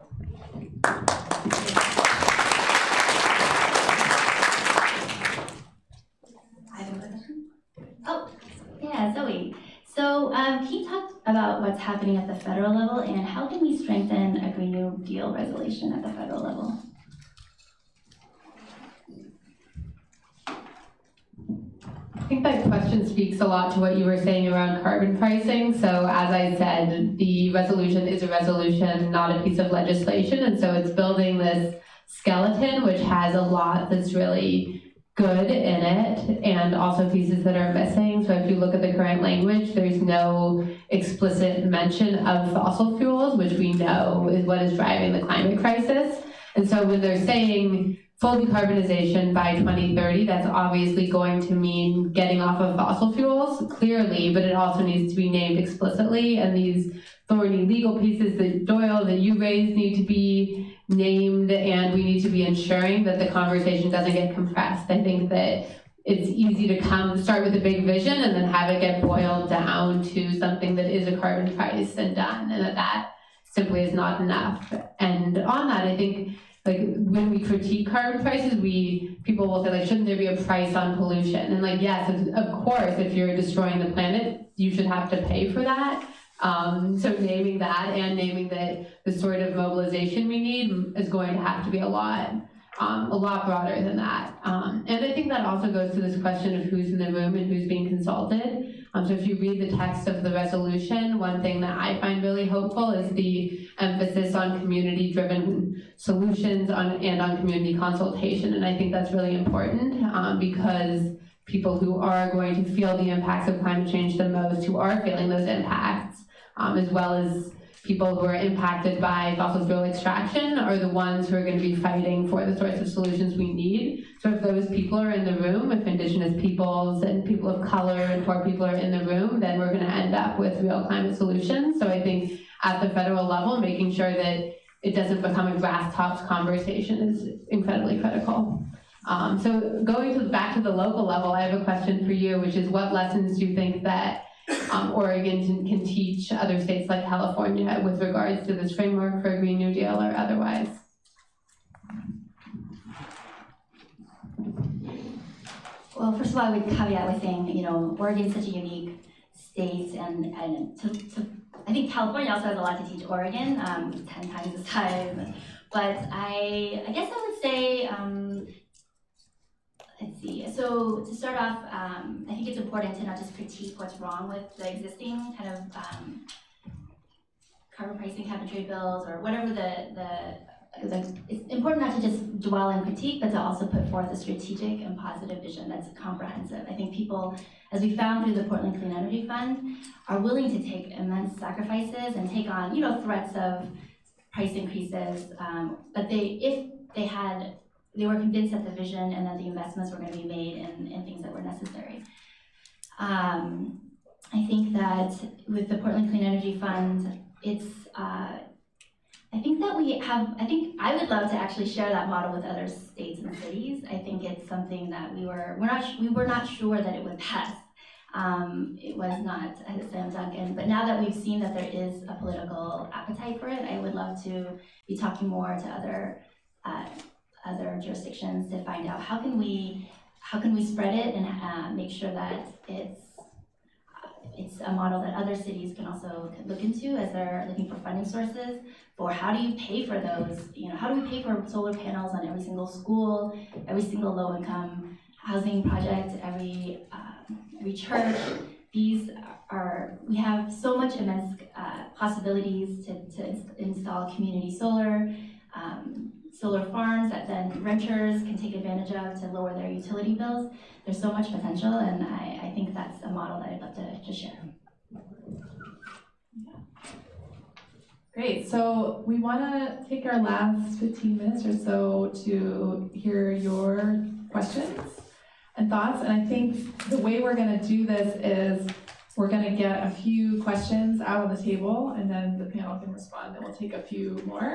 I have another question. Oh, yeah, Zoe. So can you talk about what's happening at the federal level and how can we strengthen a Green New Deal resolution at the federal level? I think that question speaks a lot to what you were saying around carbon pricing. So as I said, the resolution is a resolution, not a piece of legislation. And so it's building this skeleton, which has a lot that's really good in it, and also pieces that are missing. So if you look at the current language, there's no explicit mention of fossil fuels, which we know is what is driving the climate crisis. And so when they're saying full decarbonization by 2030, that's obviously going to mean getting off of fossil fuels, clearly, but it also needs to be named explicitly, and these thorny legal pieces that Doyle, that you raised, need to be named, and we need to be ensuring that the conversation doesn't get compressed. I think that it's easy to start with a big vision and then have it get boiled down to something that is a carbon price and done, and that simply is not enough. And on that, I think, like, when we critique carbon prices, people will say, like, shouldn't there be a price on pollution? And like, yes, of course, if you're destroying the planet, you should have to pay for that. So naming that and naming that the sort of mobilization we need is going to have to be a lot broader than that. And I think that also goes to this question of who's in the room and who's being consulted. So if you read the text of the resolution, one thing that I find really hopeful is the emphasis on community-driven solutions and on community consultation. And I think that's really important because people who are going to feel the impacts of climate change the most, who are feeling those impacts, as well as people who are impacted by fossil fuel extraction, are the ones who are going to be fighting for the sorts of solutions we need. So if those people are in the room, if Indigenous peoples and people of color and poor people are in the room, then we're going to end up with real climate solutions. So I think at the federal level, making sure that it doesn't become a grass tops conversation is incredibly critical. So going back to the local level, I have a question for you, which is what lessons do you think that Oregon can teach other states like California with regards to this framework for a Green New Deal or otherwise? Well, first of all, I would caveat with saying, Oregon's such a unique state, and I think California also has a lot to teach Oregon, 10 times the size. But I guess I would say, let's see. So to start off, I think it's important to not just critique what's wrong with the existing kind of carbon pricing, cap and trade bills, or whatever it's important not to just dwell and critique, but to also put forth a strategic and positive vision that's comprehensive. I think people, as we found through the Portland Clean Energy Fund, are willing to take immense sacrifices and take on, threats of price increases, but if they were convinced that the vision and that the investments were going to be made in things that were necessary. I think that with the Portland Clean Energy Fund, I think I would love to actually share that model with other states and cities. I think it's something that we were not sure that it would pass. It was not a slam dunk, but now that we've seen that there is a political appetite for it, I would love to be talking more to other jurisdictions to find out how can we spread it and make sure that it's a model that other cities can also look into as they're looking for funding sources for how do you pay for those, how do we pay for solar panels on every single school, every single low-income housing project, every church. We have so much immense possibilities to install community solar farms that then renters can take advantage of to lower their utility bills. There's so much potential, and I think that's a model that I'd love to share. Yeah. Great, so we want to take our last 15 minutes or so to hear your questions and thoughts, and I think the way we're going to do this is we're going to get a few questions out on the table, and then the panel can respond, and we'll take a few more.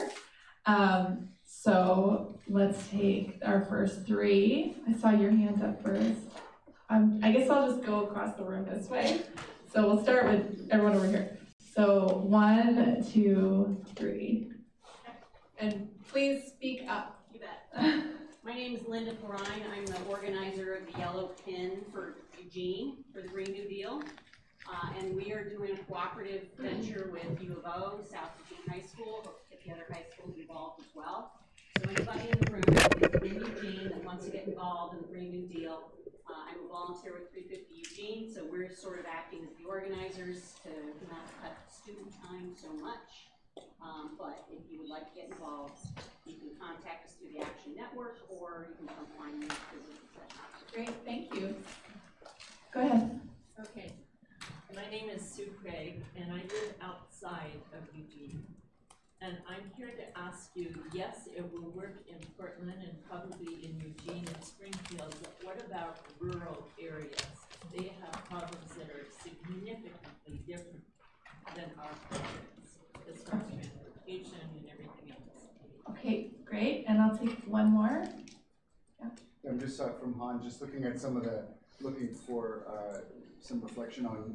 So let's take our first three. I saw your hand up first. I guess I'll just go across the room this way. So we'll start with everyone over here. So 1, 2, 3. And please speak up. You bet. My name is Linda Perrine. I'm the organizer of the Yellow Pin for Eugene for the Green New Deal. And we are doing a cooperative venture with U of O, South Eugene High School, hope to get the other high schools involved as well. So anybody in the room in Eugene that wants to get involved in the Green New Deal, I'm a volunteer with 350 Eugene, so we're sort of acting as the organizers to not cut student time so much. But if you would like to get involved, you can contact us through the Action Network, or you can come find me at the session. Great, thank you. Go ahead. Okay. My name is Sue Craig, and I live outside of Eugene. And I'm here to ask you, yes, it will work in Portland and probably in Eugene and Springfield, but what about rural areas? They have problems that are significantly different than our programs as far as transportation and everything else. Okay, great. And I'll take one more. Yeah. I'm just from Han, just looking at looking for some reflection on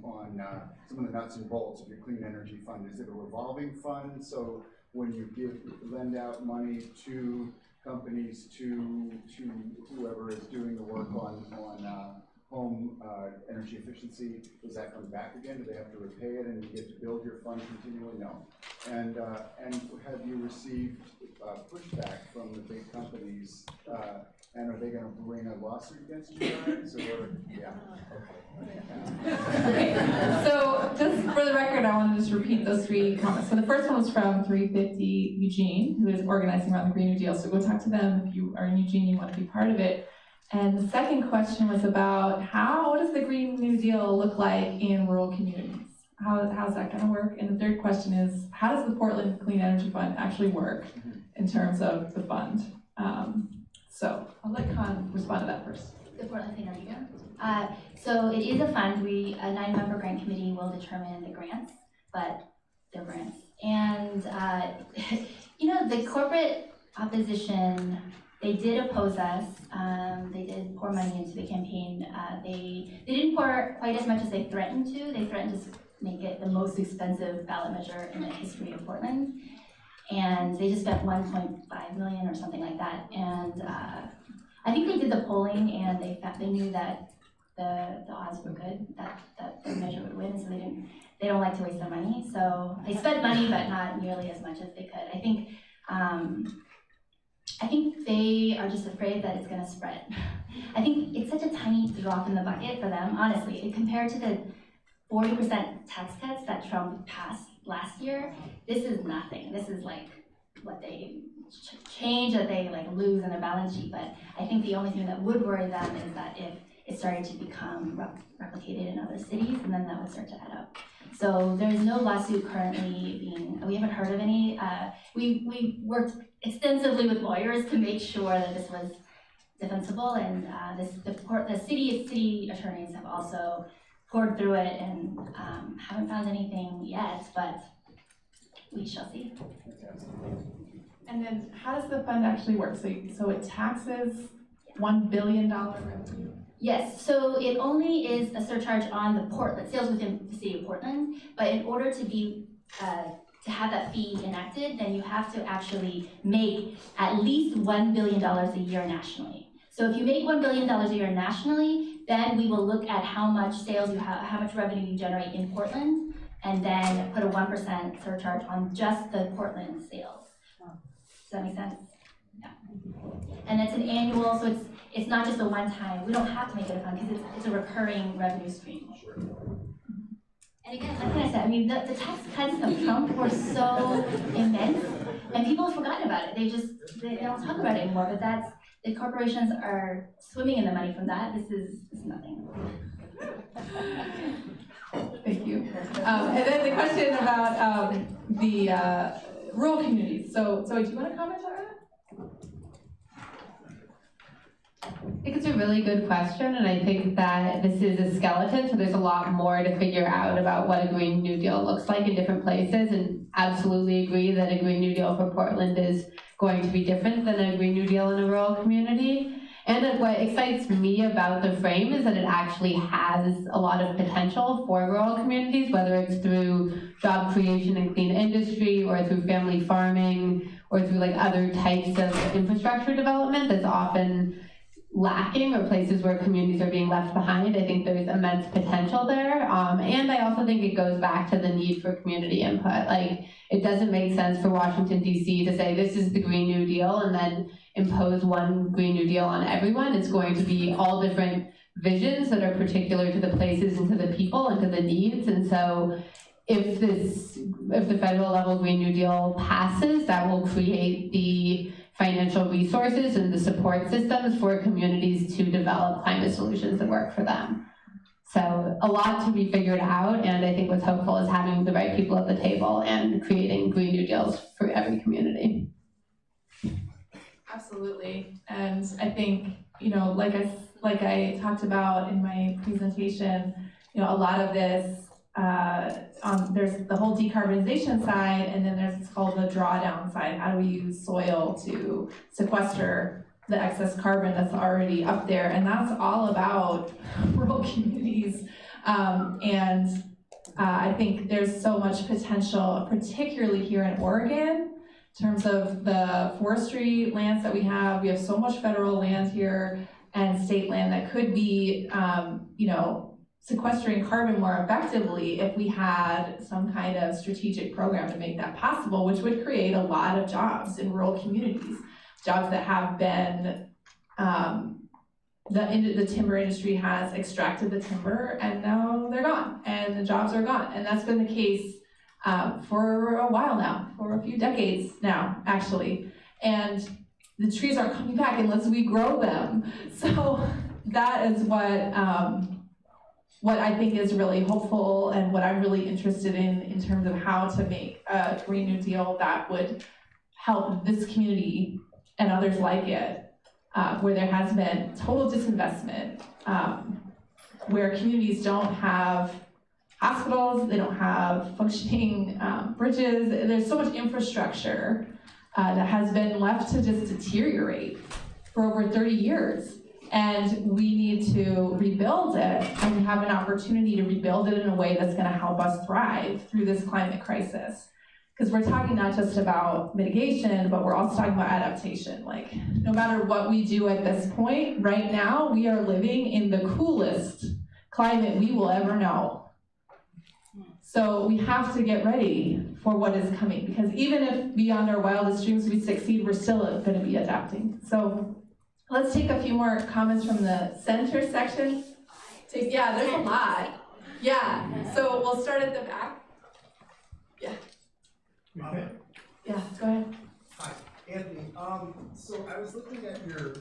some of the nuts and bolts of your clean energy fund. Is it a revolving fund? So when you lend out money to companies, to whoever is doing the work on home energy efficiency, does that come back again? Do they have to repay it and you get to build your fund continually? No. And have you received pushback from the big companies? And are they going to bring a lawsuit against you guys? Or yeah, Okay. So just for the record, I want to just repeat those three comments. So the first one was from 350 Eugene, who is organizing around the Green New Deal. So go talk to them if you are in Eugene and you want to be part of it. And the second question was about what does the Green New Deal look like in rural communities? How's that going to work? And the third question is, how does the Portland Clean Energy Fund actually work in terms of the fund? So I'll let Con respond to that first. The Portland Clean Energy Fund. So it is a fund. A 9-member grant committee will determine the grants, but they're grants. And the corporate opposition, they did oppose us. They did pour money into the campaign. They didn't pour quite as much as they threatened to. They threatened to make it the most expensive ballot measure in the history of Portland. And they just spent $1.5 million or something like that. And I think they did the polling, and they knew that the odds were good that the measure would win. So they don't like to waste their money. So they spent money, but not nearly as much as they could. I think I think they are just afraid that it's gonna spread. I think it's such a tiny drop in the bucket for them, honestly, compared to the 40% tax cuts that Trump passed last year. This is nothing. This is like what they change that they like lose in their balance sheet. But I think the only thing that would worry them is that if it started to become replicated in other cities, and then that would start to add up. So there is no lawsuit currently we haven't heard of any. We worked extensively with lawyers to make sure that this was defensible, and the city attorneys have also poured through it and haven't found anything yet, but we shall see. And then how does the fund actually work? So it taxes $1 billion revenue? Yes, so it only is a surcharge on the sales within the city of Portland, but in order to have that fee enacted, then you have to actually make at least $1 billion a year nationally. So if you make $1 billion a year nationally, then we will look at how much sales you have, how much revenue you generate in Portland, and then put a 1% surcharge on just the Portland sales. Does that make sense? Yeah. And it's an annual, so it's not just a one-time. We don't have to make it a fund because it's a recurring revenue stream. Sure. And again, like I said, I mean, the tax cuts of Trump were so immense, and people have forgotten about it. They don't talk about it anymore. But the corporations are swimming in the money from that. This is nothing. Thank you. And then the question about the rural communities. So do you want to comment on that? I think it's a really good question, and I think that this is a skeleton, so there's a lot more to figure out about what a Green New Deal looks like in different places, and absolutely agree that a Green New Deal for Portland is going to be different than a Green New Deal in a rural community. And what excites me about the frame is that it actually has a lot of potential for rural communities, whether it's through job creation and clean industry, or through family farming, or through like other types of infrastructure development that's often lacking, or places where communities are being left behind. I think there's immense potential there. And I also think it goes back to the need for community input. Like, it doesn't make sense for Washington, D.C. to say this is the Green New Deal and then impose one Green New Deal on everyone. It's going to be all different visions that are particular to the places and to the people and to the needs. And so if the federal level Green New Deal passes, that will create the financial resources and the support systems for communities to develop climate solutions that work for them. So a lot to be figured out, and I think what's hopeful is having the right people at the table and creating Green New Deals for every community. Absolutely, and I think, like I talked about in my presentation, a lot of this, there's the whole decarbonization side, and then there's what's called the drawdown side. How do we use soil to sequester the excess carbon that's already up there? And that's all about rural communities. I think there's so much potential, particularly here in Oregon, in terms of the forestry lands that we have. We have so much federal land here and state land that could be, sequestering carbon more effectively if we had some kind of strategic program to make that possible, which would create a lot of jobs in rural communities, jobs that have been, the timber industry has extracted the timber and now they're gone and the jobs are gone. And that's been the case for a while now, for a few decades now, actually. And the trees aren't coming back unless we grow them. So that is what I think is really hopeful, and what I'm really interested in terms of how to make a Green New Deal that would help this community and others like it, where there has been total disinvestment, where communities don't have hospitals, they don't have functioning bridges. There's so much infrastructure that has been left to just deteriorate for over 30 years. And we need to rebuild it, and we have an opportunity to rebuild it in a way that's going to help us thrive through this climate crisis. Because we're talking not just about mitigation, but we're also talking about adaptation. Like, no matter what we do at this point, right now, we are living in the coolest climate we will ever know. So we have to get ready for what is coming, because even if beyond our wildest dreams we succeed, we're still going to be adapting. So let's take a few more comments from the center section. Yeah, there's a lot. Yeah, so we'll start at the back. Yeah. Yeah, go ahead. Hi, Anthony. So I was looking at your,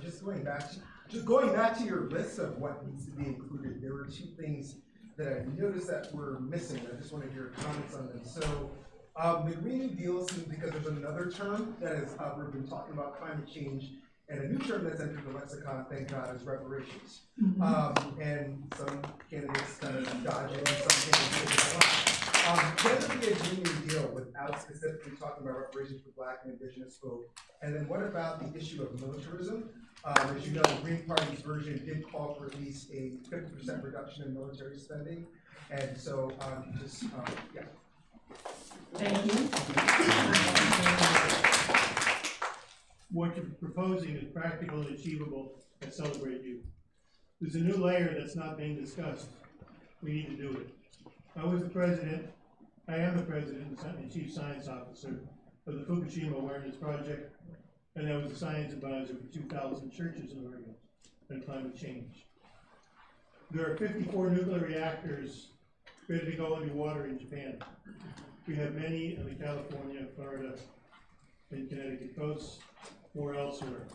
going back to your list of what needs to be included. There were two things that I noticed that were missing. I just wanted your comments on them. So the Green New Deal seems, because there's another term that is, we've been talking about climate change, and a new term that's entered the lexicon, thank God, is reparations. And some candidates kind of dodge it, and some candidates take it a lot. Can there be a Green New Deal without specifically talking about reparations for Black and Indigenous folk? And then what about the issue of militarism? As you know, the Green Party's version did call for at least a 50% reduction in military spending. And so, yeah. Thank you. What you're proposing is practical and achievable. I celebrate you. There's a new layer that's not being discussed. We need to do it. I am the president and chief science officer of the Fukushima Awareness Project, and I was a science advisor for 2,000 churches in Oregon on climate change. There are 54 nuclear reactors ready to go underwater in Japan. We have many on the California, Florida, and Connecticut coasts, or elsewhere.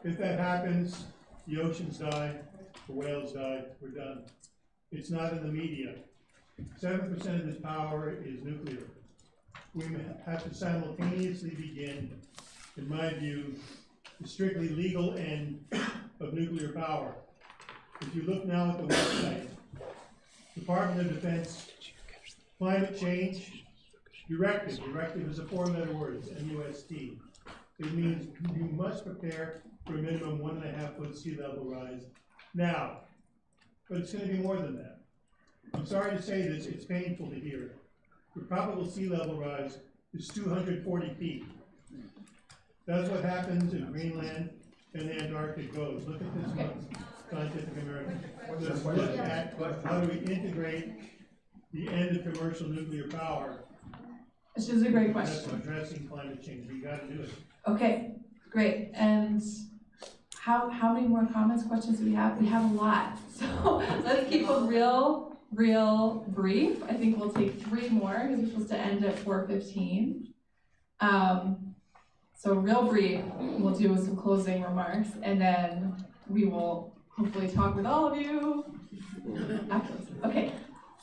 If that happens, the oceans die, the whales die, we're done. It's not in the media. 7% of this power is nuclear. We have to simultaneously begin, in my view, the strictly legal end of nuclear power. If you look now at the website, Department of Defense Climate Change Directive. Directive is a four-letter word, it's MUST. It means you must prepare for a minimum 1.5 foot sea level rise now. But it's going to be more than that. I'm sorry to say this, it's painful to hear. The probable sea level rise is 240 feet. That's what happens if Greenland and the Antarctic goes. Look at this month's Scientific American. Let's look at how do we integrate the end of commercial nuclear power. This is a great question. That's addressing climate change. We got to do it. Okay, great. And how many more comments, questions do we have? We have a lot. So let's keep a real brief. I think we'll take 3 more because we're supposed to end at 4:15. So real brief, we'll do some closing remarks, and then we will hopefully talk with all of you afterwards. Okay,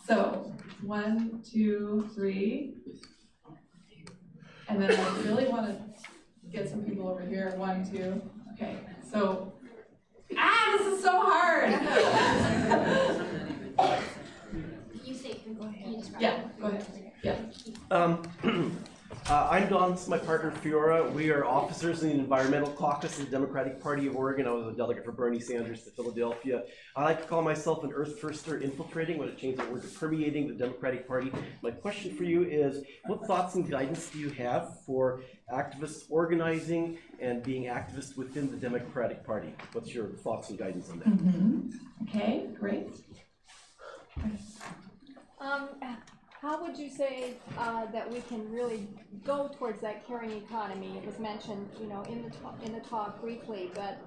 so 1, 2, 3. And then I really want to get some people over here. 1, 2. Okay, so, this is so hard. You say, go ahead. Yeah, go ahead. Yeah. I'm Don, this is my partner Fiora. We are officers in the Environmental Caucus of the Democratic Party of Oregon. I was a delegate for Bernie Sanders to Philadelphia. I like to call myself an earth firster infiltrating, when it changed the word to permeating the Democratic Party. My question for you is, what thoughts and guidance do you have for activists organizing and being activists within the Democratic Party? What's your thoughts and guidance on that? Okay, great. How would you say that we can really go towards that caring economy? It was mentioned, in the talk briefly, but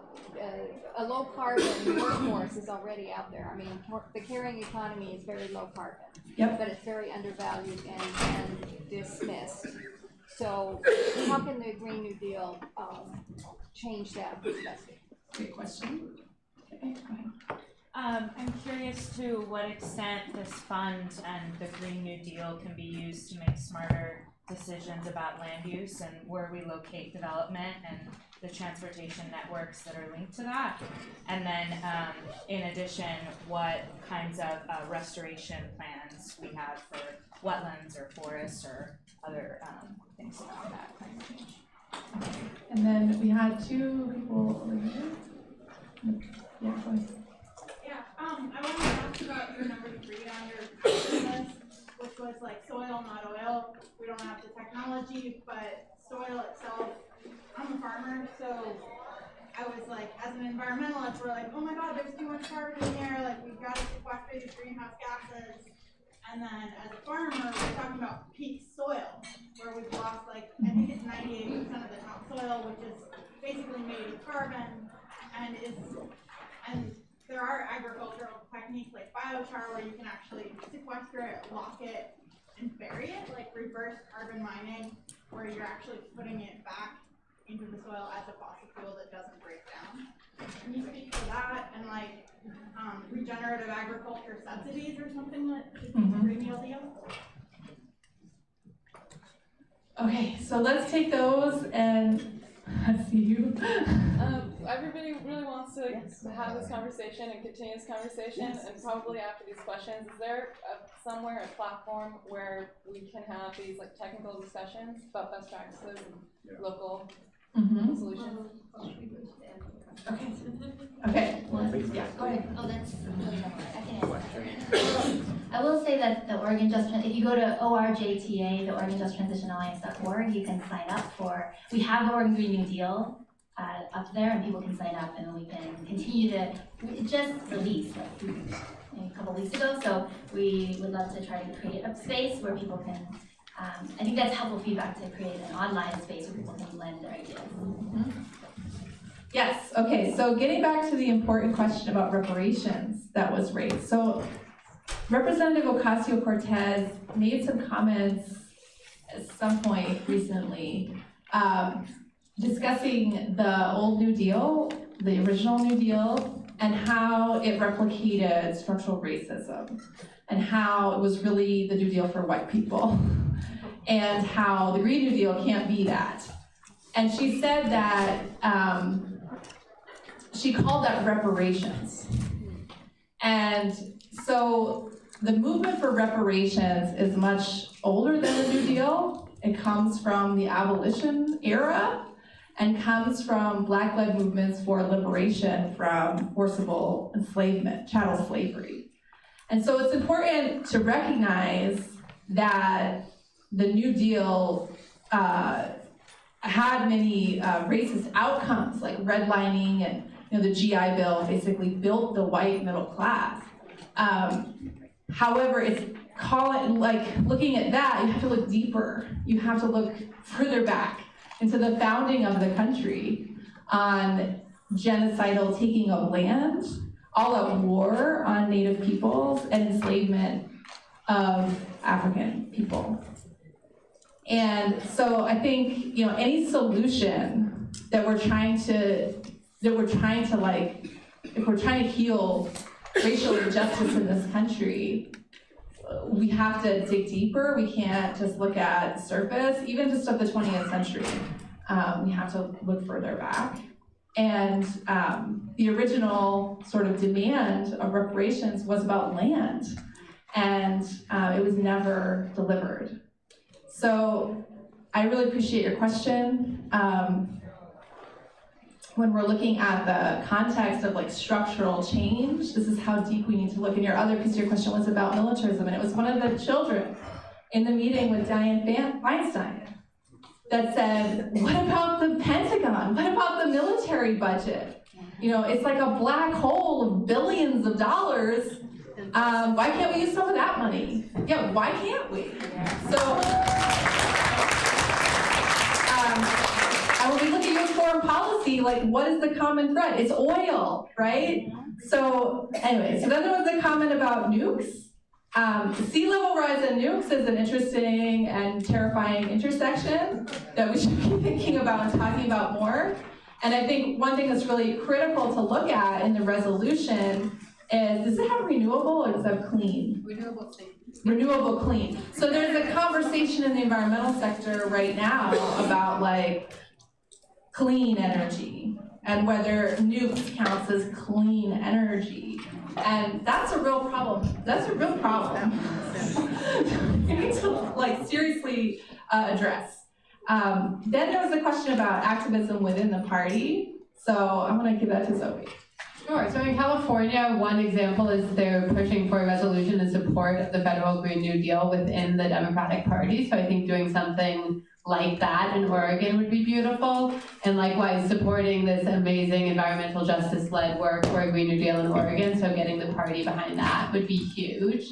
a low carbon workforce is already out there. I mean, the caring economy is very low carbon, but it's very undervalued and dismissed. So, how can the Green New Deal change that perspective? Great question. Okay, go ahead. I'm curious to what extent this fund and the Green New Deal can be used to make smarter decisions about land use and where we locate development and the transportation networks that are linked to that. And then, in addition, what kinds of restoration plans we have for wetlands or forests or other things about that climate change. Okay. And then we had 2 people over here. Yeah, go ahead. I wanted to ask about your number 3 on your list, which was like soil, not oil. We don't have the technology, but soil itself. I'm a farmer, so I was like, as an environmentalist, we're like, oh my God, there's too much carbon in the air. Like, we've got to sequester these greenhouse gases. And then as a farmer, we're talking about peak soil, where we've lost like, I think it's 98% of the topsoil, which is basically made of carbon, and there are agricultural techniques like biochar where you can actually sequester it, lock it, and bury it, like reverse carbon mining, where you're actually putting it back into the soil as a fossil fuel that doesn't break down. Can you speak to that and like regenerative agriculture subsidies or something that should be the Green New Deal? Okay, so let's take those and let's see you. Everybody really wants to have this conversation and continue this conversation, and probably after these questions, is there somewhere a platform where we can have these like technical discussions about best practices and local solutions? Okay. Okay. Yeah, go ahead. Oh, that's I can answer. I will say that the Oregon Just if you go to ORJTA, the Oregon Just Transition Alliance.org, you can sign up for. We have the Oregon Green New Deal up there, and people can sign up, and we can continue to. It just released like a couple weeks ago, so we would love to try to create a space where people can. I think that's helpful feedback to create an online space where people can lend their ideas. Yes, okay, so getting back to the important question about reparations that was raised. So Representative Ocasio-Cortez made some comments at some point recently discussing the old New Deal, the original New Deal, and how it replicated structural racism, and how it was really the New Deal for white people, and how the Green New Deal can't be that. And she said that she called that reparations. And so the movement for reparations is much older than the New Deal. It comes from the abolition era and comes from Black-led movements for liberation from forcible enslavement, chattel slavery. And so it's important to recognize that the New Deal had many racist outcomes, like redlining, and the GI Bill basically built the white middle class. However, looking at that, you have to look deeper. You have to look further back into the founding of the country on genocidal taking of land, all-out war on Native peoples, and enslavement of African people. And so I think any solution that we're trying to if we're trying to heal racial injustice in this country, we have to dig deeper. We can't just look at the surface, even just of the 20th century. We have to look further back. And the original sort of demand of reparations was about land, and it was never delivered. So I really appreciate your question. When we're looking at the context of structural change, this is how deep we need to look. And your other piece of your question was about militarism, and it was one of the children in the meeting with Dianne Feinstein that said, what about the Pentagon? What about the military budget? It's like a black hole of billions of dollars. Why can't we use some of that money? Yeah, why can't we? And when we look at U.S. foreign policy, what is the common thread? It's oil, right? So anyway, so then there was a comment about nukes. Sea level rise and nukes is an interesting and terrifying intersection that we should be thinking about and talking about more. And I think one thing that's really critical to look at in the resolution is, does it have renewable or does it have clean? Renewable clean. Renewable clean. So there's a conversation in the environmental sector right now about clean energy and whether nukes counts as clean energy. And that's a real problem. That's a real problem. We need to seriously address. Then there was a question about activism within the party. So I'm gonna give that to Zoe. Sure. So in California, one example is they're pushing for a resolution in support of the federal Green New Deal within the Democratic Party. So I think doing something like that in Oregon would be beautiful. And likewise, supporting this amazing environmental justice-led work for a Green New Deal in Oregon. So getting the party behind that would be huge.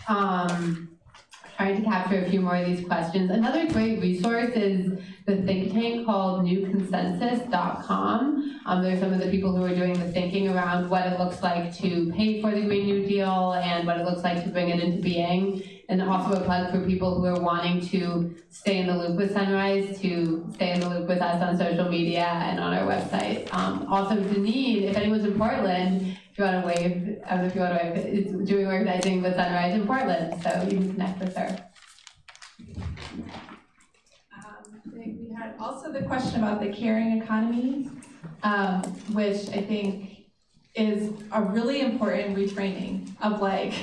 Trying to capture a few more of these questions. Another great resource is the think tank called newconsensus.com. There's some of the people who are doing the thinking around what it looks like to pay for the Green New Deal and what it looks like to bring it into being. And also a plug for people who are wanting to stay in the loop with Sunrise to stay in the loop with us on social media and on our website. Also, Deneen, if anyone's in Portland, if you want to wave, I don't know if you want to wave, is doing organizing with Sunrise in Portland, so you can connect with her. We had also the question about the caring economy, which I think is a really important reframing of like,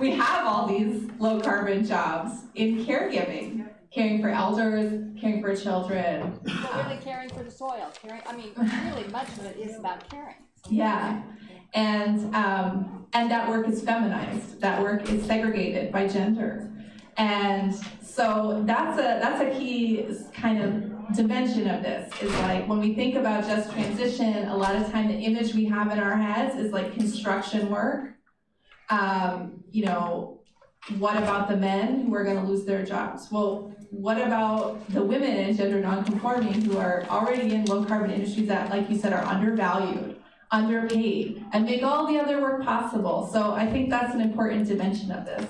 we have all these low carbon jobs in caregiving, caring for elders, caring for children. But really caring for the soil, I mean, really much of it is about caring. Yeah, and that work is feminized, that work is segregated by gender. And so that's a key kind of dimension of this, is like when we think about just transition, a lot of time the image we have in our heads is like construction work. You know, what about the men who are gonna lose their jobs? Well, what about the women and gender nonconforming who are already in low carbon industries that, like you said, are undervalued, underpaid, and make all the other work possible? So I think that's an important dimension of this.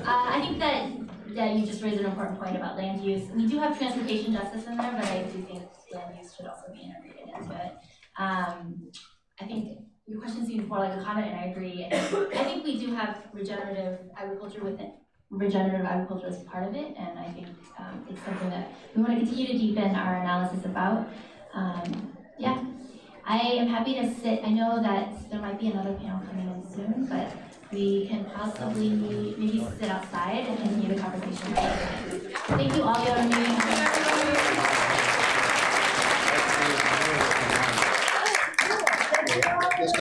I think that you just raised an important point about land use. We do have transportation justice in there, but I do think land use should also be integrated into it. I think your question seems more like a comment, and I agree. And I think we do have regenerative agriculture within. Regenerative agriculture is part of it, and I think it's something that we want to continue to deepen our analysis about. Yeah, I am happy to sit. I know that there might be another panel coming in soon, but we can possibly maybe sit outside and continue the conversation. Thank you all, young ladies.